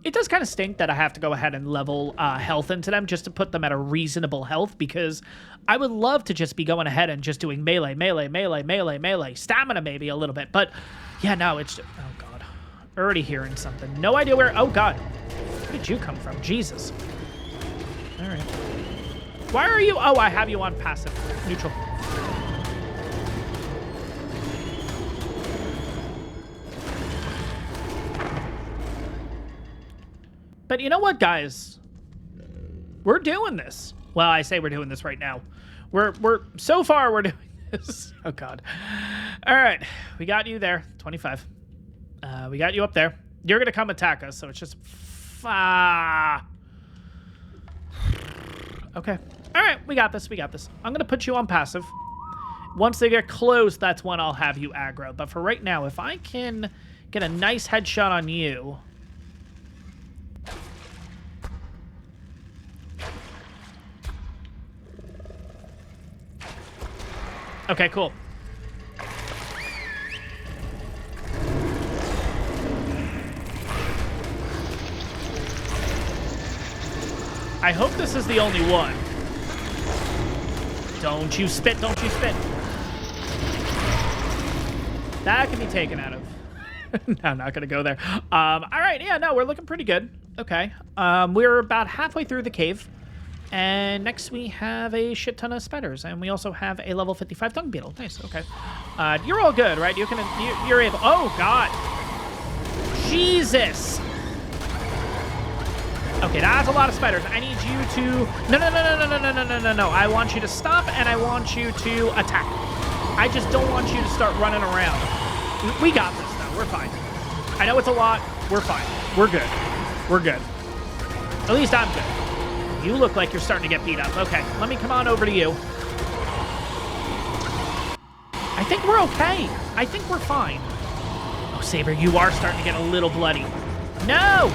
It does kind of stink that I have to go ahead and level health into them just to put them at a reasonable health, because I would love to just be going ahead and just doing melee, stamina maybe a little bit. But yeah, no, it's... Oh, God. Already hearing something. No idea where... Oh, God. Where did you come from? Jesus. All right. Why are you... Oh, I have you on passive. Neutral. But you know what, guys? We're doing this. Well, I say we're doing this right now. So far, we're doing this. Oh, God. All right. We got you there. 25. We got you up there. You're going to come attack us, so it's just... Okay. All right. We got this. I'm going to put you on passive. Once they get close, that's when I'll have you aggro. But for right now, if I can get a nice headshot on you... Okay, cool. I hope this is the only one. Don't you spit, don't you spit. That can be taken out of. No, I'm not going to go there. All right, yeah, no, we're looking pretty good. Okay. We're about halfway through the cave. And next we have a shit ton of spiders, and we also have a level 55 dung beetle. Nice, okay. You're all good, right? You're able... Oh, God. Jesus. Okay, that's a lot of spiders. I need you to... No. I want you to stop, and I want you to attack. I just don't want you to start running around. We got this, though. We're fine. I know it's a lot. We're fine. We're good. We're good. At least I'm good. You look like you're starting to get beat up. Okay, let me come on over to you. I think we're okay. I think we're fine. Oh, Saber, you are starting to get a little bloody. No!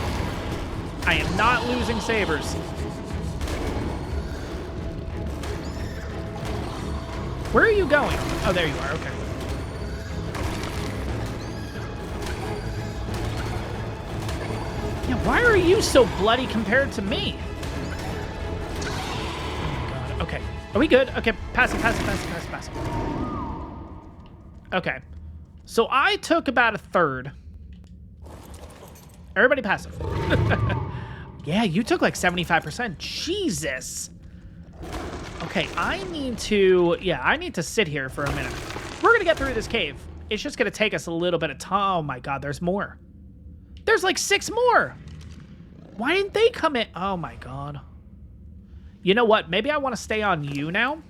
I am not losing Sabers. Where are you going? Oh, there you are. Okay. Yeah, why are you so bloody compared to me? Okay. Are we good? Okay, passive. Okay. So I took about a third. Everybody passive. Yeah, you took like 75%. Jesus. Okay, I need to sit here for a minute. We're going to get through this cave. It's just going to take us a little bit of time. Oh my God, there's more. There's like 6 more. Why didn't they come in? Oh my God. You know what? Maybe I want to stay on you now.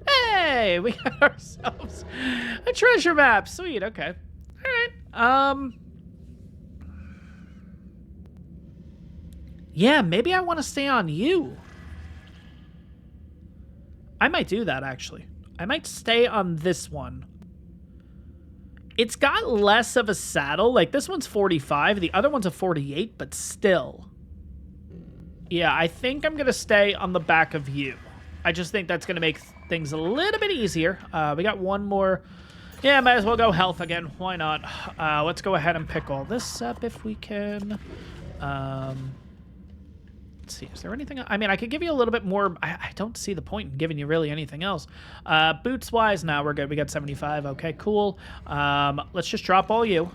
Hey, we got ourselves a treasure map. Sweet, okay. All right. Yeah, maybe I want to stay on you. I might do that, actually. I might stay on this one. It's got less of a saddle. Like, this one's 45. The other one's a 48, but still. Yeah, I think I'm going to stay on the back of you. I just think that's going to make things a little bit easier. We got one more. Yeah, might as well go health again. Why not? Let's go ahead and pick all this up if we can. Let's see. Is there anything? I mean, I could give you a little bit more. I don't see the point in giving you really anything else. Boots-wise, now we're good. We got 75. Okay, cool. Let's just drop all you.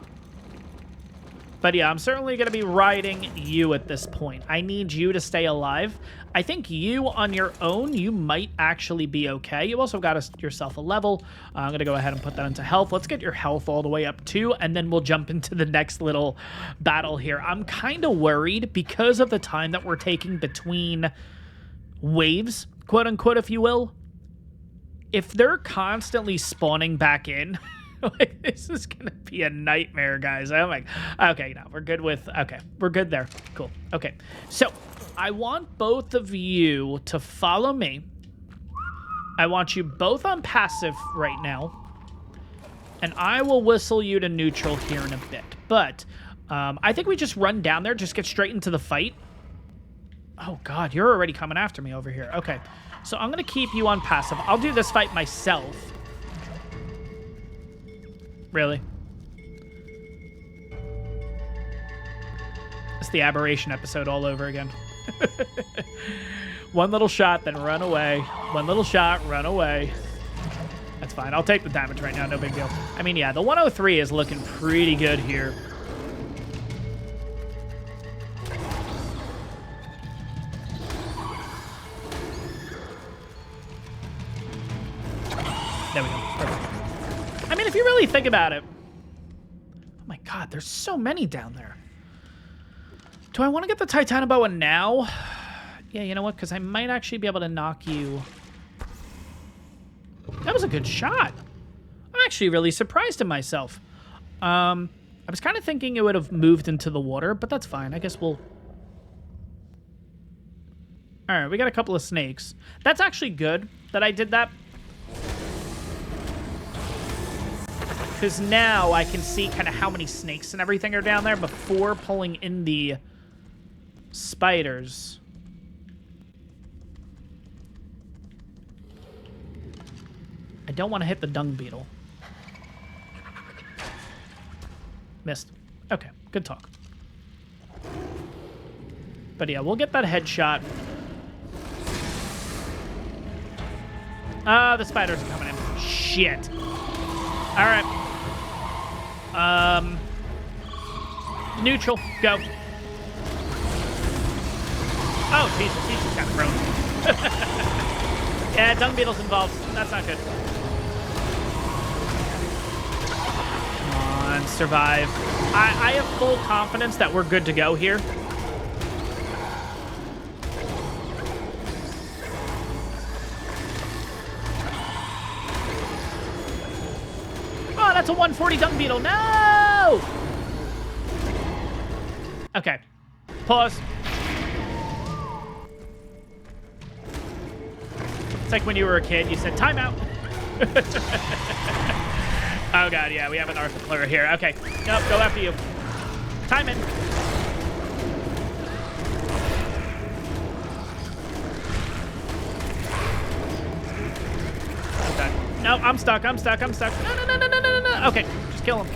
But yeah, I'm certainly going to be riding you at this point. I need you to stay alive. I think you on your own, you might actually be okay. You also got yourself a level. I'm going to go ahead and put that into health. Let's get your health all the way up too, and then we'll jump into the next little battle here. I'm kind of worried because of the time that we're taking between waves, quote unquote, if you will. If they're constantly spawning back in... like, this is gonna be a nightmare, guys. I'm like, okay, no, we're good with, okay, we're good there. Cool. Okay, so I want both of you to follow me. I want you both on passive right now, and I will whistle you to neutral here in a bit. But I think we just run down there, just get straight into the fight. Oh God, you're already coming after me over here. Okay, so I'm gonna keep you on passive. I'll do this fight myself. Really? It's the aberration episode all over again. One little shot, then run away. One little shot, run away. That's fine. I'll take the damage right now. No big deal. I mean, yeah, the 103 is looking pretty good here. There we go. Perfect. I mean, if you really think about it... Oh my God, there's so many down there. Do I want to get the Titanoboa now? Yeah, you know what? Because I might actually be able to knock you... That was a good shot. I'm actually really surprised in myself. I was kind of thinking it would have moved into the water, but that's fine. I guess we'll... All right, we got a couple of snakes. That's actually good that I did that. Because now I can see kind of how many snakes and everything are down there before pulling in the spiders. I don't want to hit the dung beetle. Missed. Okay, good talk. But yeah, we'll get that headshot. The spiders are coming in. Shit. All right. Neutral, go. Oh, Jesus, he's just kind of prone. Yeah, dung beetle's involved. That's not good. Come on, survive. I have full confidence that we're good to go here. Oh, that's a 140 dung beetle. No! Okay. Pause. It's like when you were a kid, you said, time out. Oh, God, yeah, we have an Arthur player here. Okay. Nope, go after you. Time in. Okay. No, I'm stuck. I'm stuck. I'm stuck. No, no, no, no, no, no, no. Okay, just kill him.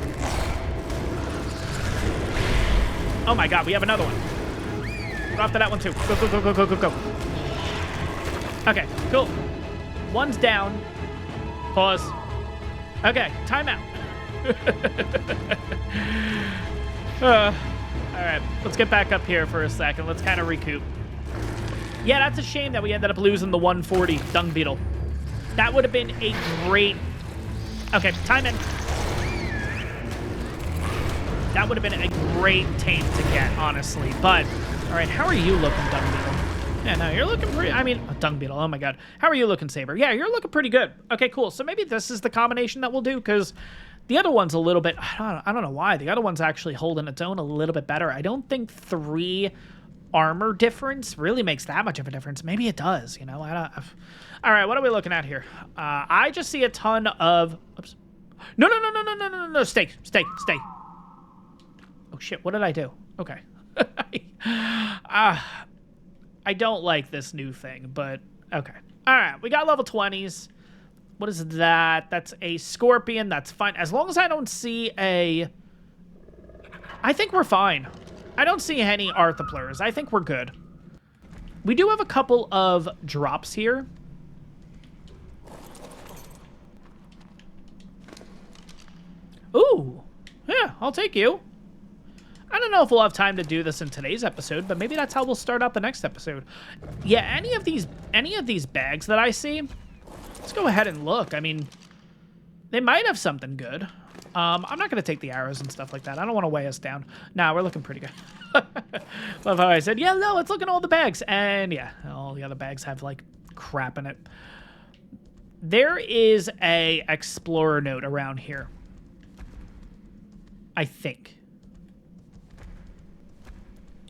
Oh, my God, we have another one. Go after that one, too. Go, go, go, go, go, go, go. Okay, cool. One's down. Pause. Okay, timeout. All right, let's get back up here for a second. Let's kind of recoup. Yeah, that's a shame that we ended up losing the 140 dung beetle. That would have been a great... Okay, time in. That would have been a great tame to get, honestly. But, all right, how are you looking, dung beetle? Yeah, no, you're looking pretty... I mean, dung beetle, oh my god. How are you looking, Saber? Yeah, you're looking pretty good. Okay, cool. So maybe this is the combination that we'll do, because the other one's a little bit... I don't know why. The other one's actually holding its own a little bit better. I don't think 3 armor difference really makes that much of a difference. Maybe it does, you know? All right, what are we looking at here? I just see a ton of... Oops. No. Stay. Oh, shit. What did I do? Okay. I don't like this new thing, but okay. All right, we got level 20s. What is that? That's a scorpion. That's fine. As long as I don't see a... I think we're fine. I don't see any arthroplurs. I think we're good. We do have a couple of drops here. Ooh. Yeah, I'll take you. I don't know if we'll have time to do this in today's episode, but maybe that's how we'll start out the next episode. Yeah, any of these bags that I see, let's go ahead and look. I mean, they might have something good. I'm not going to take the arrows and stuff like that. I don't want to weigh us down. Nah, we're looking pretty good. Love how I said, yeah, no, let's look at all the bags. And yeah, all the other bags have, like, crap in it. There is a explorer note around here. I think.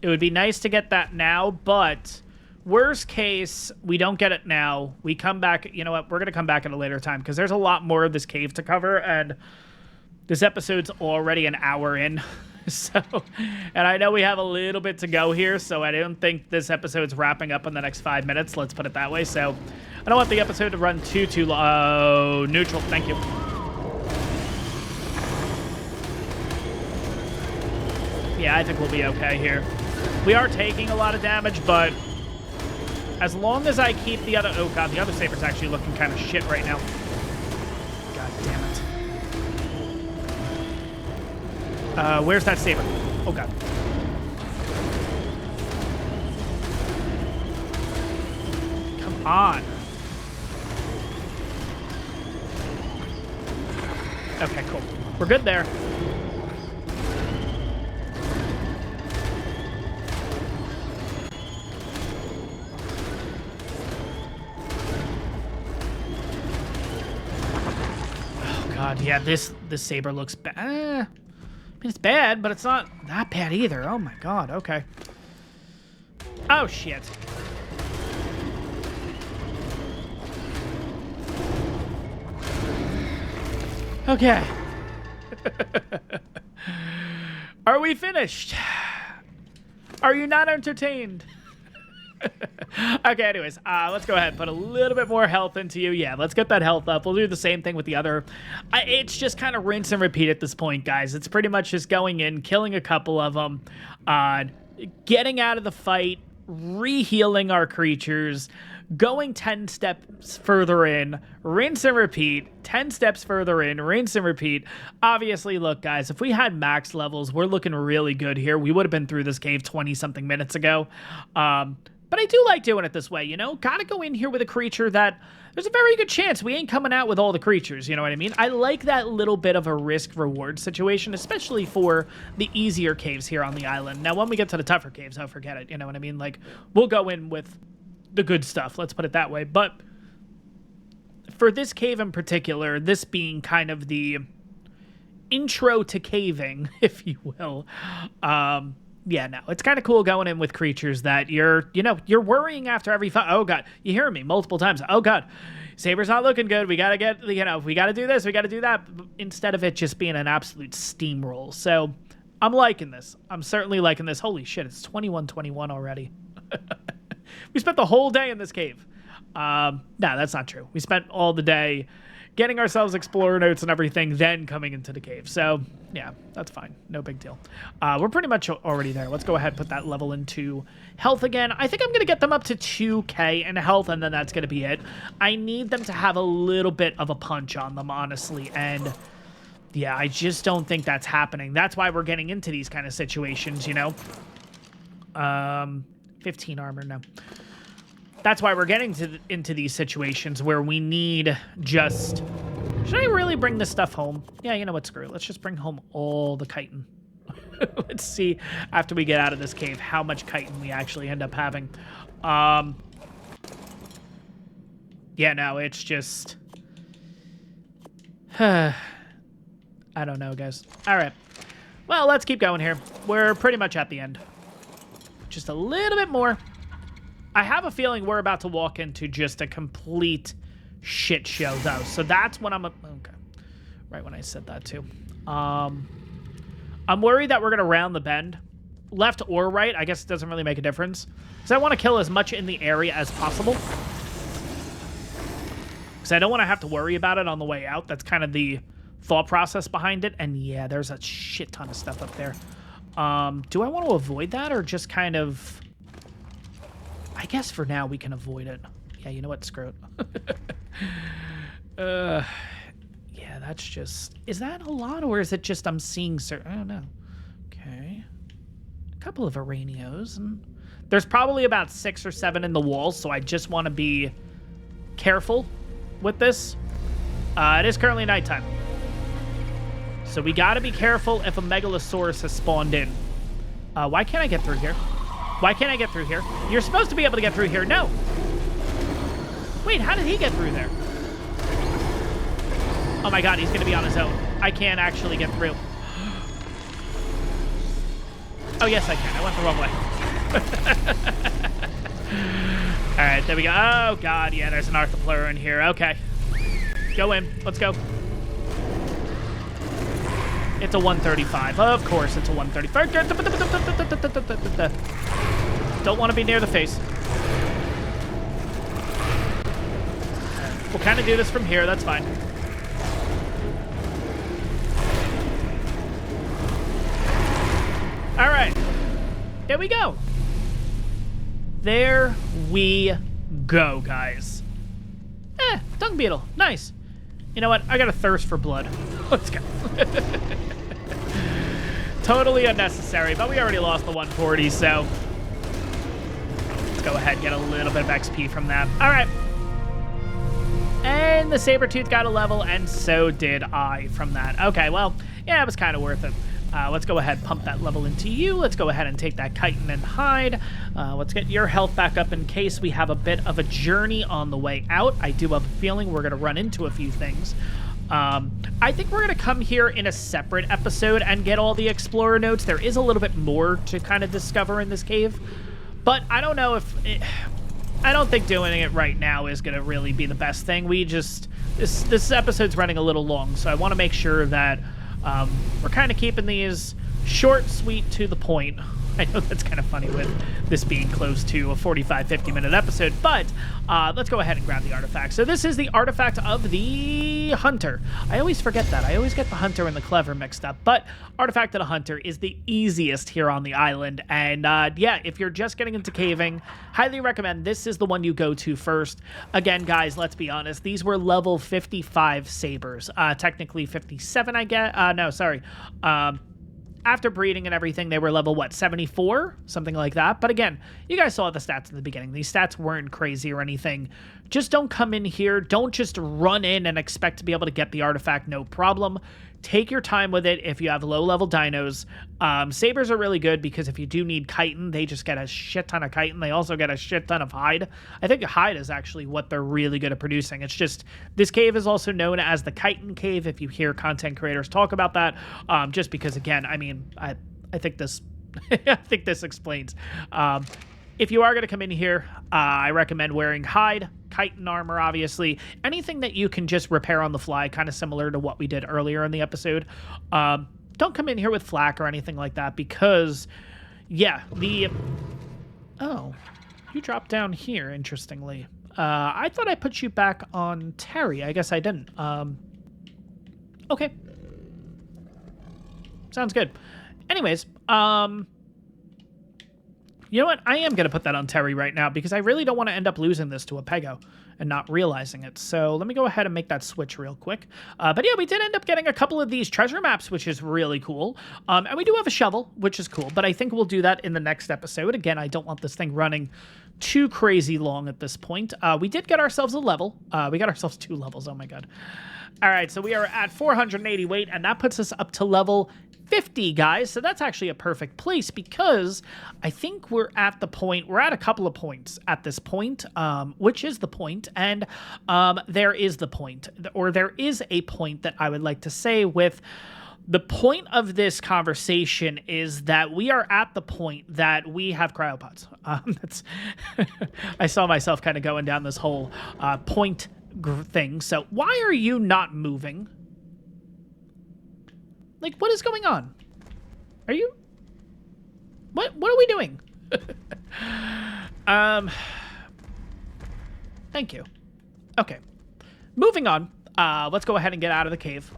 It would be nice to get that now, but worst case, we don't get it now. We come back. You know what? We're going to come back at a later time because there's a lot more of this cave to cover, and this episode's already an hour in. So, and I know we have a little bit to go here, so I don't think this episode's wrapping up in the next 5 minutes. Let's put it that way. So I don't want the episode to run too low. Neutral. Thank you. Yeah, I think we'll be okay here. We are taking a lot of damage, but as long as I keep the other... Oh, God, the other Saber's actually looking kind of shit right now. God damn it. Where's that Saber? Oh, God. Come on. Okay, cool. We're good there. God, yeah, this Saber looks bad. I mean, it's bad, but it's not that bad either. Oh my God, okay. Oh, shit. Okay. Are we finished? Are you not entertained? Okay, anyways, let's go ahead and put a little bit more health into you. Yeah, let's get that health up. We'll do the same thing with the other. It's just kind of rinse and repeat at this point, guys. It's pretty much just going in, killing a couple of them, getting out of the fight, re-healing our creatures, going 10 steps further in, rinse and repeat, 10 steps further in, rinse and repeat. Obviously, look, guys, if we had max levels, we're looking really good here. We would have been through this cave 20-something minutes ago. But I do like doing it this way, you know? Gotta go in here with a creature that there's a very good chance we ain't coming out with all the creatures, you know what I mean? I like that little bit of a risk-reward situation, especially for the easier caves here on the island. Now, when we get to the tougher caves, oh, forget it, you know what I mean? Like, we'll go in with the good stuff, let's put it that way. But for this cave in particular, this being kind of the intro to caving, if you will, yeah, no, it's kind of cool going in with creatures that you're worrying after every fight. Oh, God, you hear me multiple times. Oh, God, Saber's not looking good. We got to get, we got to do this. We got to do that instead of it just being an absolute steamroll. So I'm liking this. I'm certainly liking this. Holy shit, it's 21:21 already. We spent the whole day in this cave. No, that's not true. We spent all the day getting ourselves explorer notes and everything, then coming into the cave. So, yeah, that's fine. No big deal. We're pretty much already there. Let's go ahead and put that level into health again. I think I'm going to get them up to 2k in health, and then that's going to be it. I need them to have a little bit of a punch on them, honestly, and yeah, I just don't think that's happening. That's why we're getting into these kind of situations, you know? 15 armor, no. That's why we're getting into these situations where we need just... Should I really bring this stuff home? Yeah, you know what, screw it. Let's just bring home all the chitin. Let's see, after we get out of this cave, how much chitin we actually end up having. Yeah, no, it's just... I don't know, guys. All right. Well, let's keep going here. We're pretty much at the end. Just a little bit more. I have a feeling we're about to walk into just a complete shit show, though. So that's when I'm... Okay. Right when I said that, too. I'm worried that we're going to round the bend. Left or right, I guess it doesn't really make a difference. Because I want to kill as much in the area as possible. Because I don't want to have to worry about it on the way out. That's kind of the thought process behind it. And yeah, there's a shit ton of stuff up there. Do I want to avoid that or just kind of... I guess for now we can avoid it. Yeah, you know what? Screw it. Yeah, that's just... Is that a lot or is it just I'm seeing certain... I don't know. Okay. A couple of Aranios. And there's probably about 6 or 7 in the walls, so I just want to be careful with this. It is currently nighttime. So we got to be careful if a Megalosaurus has spawned in. Why can't I get through here? Why can't I get through here? You're supposed to be able to get through here. No. Wait, how did he get through there? Oh my god, he's going to be on his own. I can't actually get through. Oh, yes, I can. I went the wrong way. All right, there we go. Oh, god, yeah, there's an arthropleura in here. Okay. Go in. Let's go. It's a 135. Of course, it's a 135. Don't want to be near the face. We'll kind of do this from here. That's fine. All right. There we go. There we go, guys. Dung beetle. Nice. You know what? I got a thirst for blood. Let's go. Totally unnecessary, but we already lost the 140, so let's go ahead and get a little bit of XP from that. All right. And the saber-tooth got a level, and so did I from that. Okay, well, yeah, it was kind of worth it. Let's go ahead and pump that level into you. Let's go ahead and take that chitin and hide. Let's get your health back up in case we have a bit of a journey on the way out. I do have a feeling we're going to run into a few things. I think we're going to come here in a separate episode and get all the explorer notes. There is a little bit more to kind of discover in this cave, but I don't know if... I don't think doing it right now is going to really be the best thing. We just... This episode's running a little long, so I want to make sure that we're kind of keeping these short, sweet, to the point. I know that's kind of funny with this being close to a 45, 50-minute episode, but let's go ahead and grab the artifact. So this is the artifact of the Hunter. I always forget that. I always get the Hunter and the Clever mixed up, but artifact of the Hunter is the easiest here on the island, and yeah, if you're just getting into caving, highly recommend this is the one you go to first. Again, guys, let's be honest. These were level 55 sabers. Technically 57, I guess. No, sorry. After breeding and everything, they were level, what, 74? Something like that. But again, you guys saw the stats in the beginning. These stats weren't crazy or anything. Just don't come in here. Don't just run in and expect to be able to get the artifact. No problem. Take your time with it if you have low-level dinos. Sabers are really good because if you do need chitin, they just get a shit ton of chitin. They also get a shit ton of hide. I think hide is actually what they're really good at producing. It's just, this cave is also known as the chitin cave if you hear content creators talk about that. Just because, again, I mean, I think this, I think this explains. If you are going to come in here, I recommend wearing hide, chitin armor, obviously. Anything that you can just repair on the fly, kind of similar to what we did earlier in the episode. Don't come in here with flak or anything like that because, yeah, the... Oh, you dropped down here, interestingly. I thought I put you back on Terry. I guess I didn't. Okay. Sounds good. Anyways, you know what? I am going to put that on Terry right now because I really don't want to end up losing this to a Pego and not realizing it. So let me go ahead and make that switch real quick. But yeah, we did end up getting a couple of these treasure maps, which is really cool. And we do have a shovel, which is cool. But I think we'll do that in the next episode. Again, I don't want this thing running too crazy long at this point. We did get ourselves a level. We got ourselves 2 levels. Oh my god. All right, so we are at 480 weight, and that puts us up to level 50, guys. So that's actually a perfect place because I think we're at the point, we're at a couple of points at this point, which is the point, and there is the point, or there is a point that I would like to say with the point of this conversation is that we are at the point that we have cryopods. That's I saw myself kind of going down this whole point thing. So why are you not moving? Like, what is going on? Are you... What are we doing? Thank you. Okay. Moving on. Let's go ahead and get out of the cave.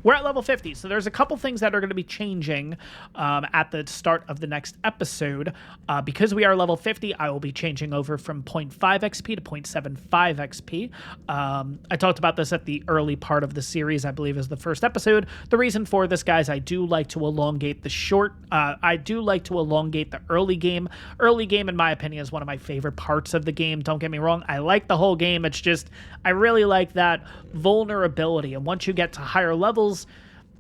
We're at level 50, so there's a couple things that are going to be changing at the start of the next episode. Because we are level 50, I will be changing over from 0.5 XP to 0.75 XP. I talked about this at the early part of the series, I believe is the first episode. The reason for this, guys, I do like to elongate the I do like to elongate the early game. Early game, in my opinion, is one of my favorite parts of the game. Don't get me wrong. I like the whole game. It's just, I really like that vulnerability. And once you get to higher levels,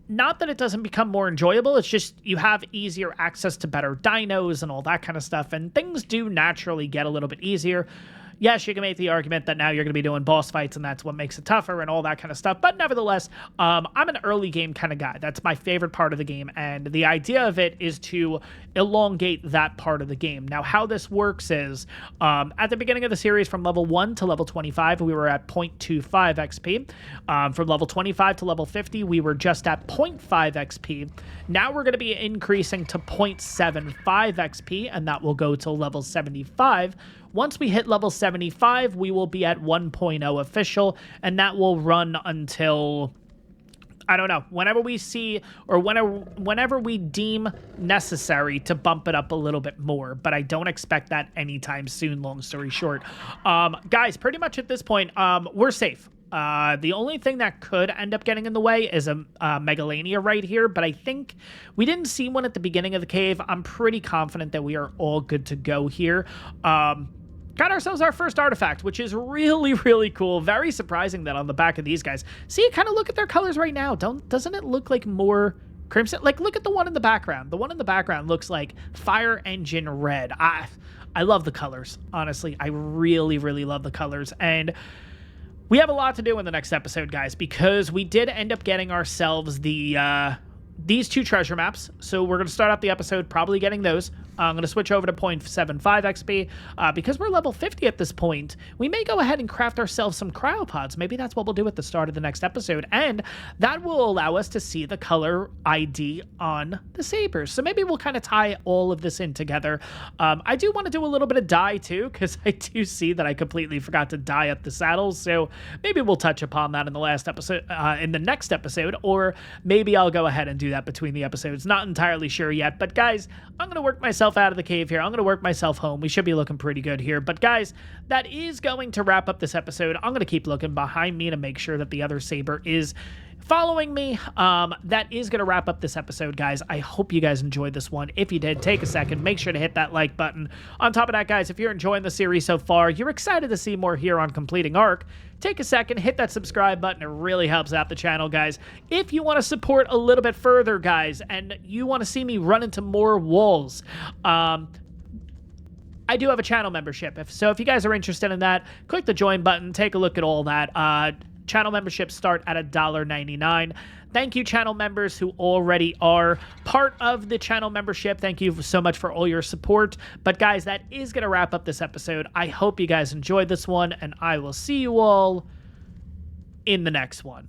not that it doesn't become more enjoyable, it's just you have easier access to better dinos and all that kind of stuff, and things do naturally get a little bit easier. Yes, you can make the argument that now you're going to be doing boss fights and that's what makes it tougher and all that kind of stuff. But nevertheless, I'm an early game kind of guy. That's my favorite part of the game. And the idea of it is to elongate that part of the game. Now, how this works is at the beginning of the series from level 1 to level 25, we were at 0.25 XP. From level 25 to level 50, we were just at 0.5 XP. Now we're going to be increasing to 0.75 XP, and that will go to level 75. Once we hit level 75, we will be at 1.0 official, and that will run until, I don't know, whenever we see, or whenever we deem necessary to bump it up a little bit more, but I don't expect that anytime soon, long story short. Guys, pretty much at this point, we're safe. The only thing that could end up getting in the way is a Megalania right here, but I think we didn't see one at the beginning of the cave. I'm pretty confident that we are all good to go here. Got ourselves our first artifact, which is really, really cool. Very surprising that on the back of these guys. See, kind of look at their colors right now. Doesn't it look like more crimson? Like, look at the one in the background. The one in the background looks like fire engine red. I love the colors, honestly. I really, really love the colors. And we have a lot to do in the next episode, guys, because we did end up getting ourselves these 2 treasure maps. So we're going to start out the episode probably getting those. I'm going to switch over to 0.75 XP. Because we're level 50 at this point, we may go ahead and craft ourselves some cryopods. Maybe that's what we'll do at the start of the next episode. And that will allow us to see the color ID on the sabers. So maybe we'll kind of tie all of this in together. I do want to do a little bit of dye too, because I do see that I completely forgot to dye up the saddles. So maybe we'll touch upon that in the last episode, in the next episode, or maybe I'll go ahead and do that between the episodes. Not entirely sure yet. But guys, I'm going to work myself out of the cave here. I'm going to work myself home. We should be looking pretty good here. But guys, that is going to wrap up this episode. I'm going to keep looking behind me to make sure that the other saber is following me. That is going to wrap up this episode, guys. I hope you guys enjoyed this one. If you did, take a second. Make sure to hit that like button. On top of that, guys, if you're enjoying the series so far, you're excited to see more here on Completing ARK, take a second, hit that subscribe button. It really helps out the channel, guys. If you want to support a little bit further, guys, and you want to see me run into more walls, I do have a channel membership. So if you guys are interested in that, click the join button. Take a look at all that. Channel memberships start at $1.99. Thank you, channel members who already are part of the channel membership. Thank you so much for all your support. But guys, that is going to wrap up this episode. I hope you guys enjoyed this one, and I will see you all in the next one.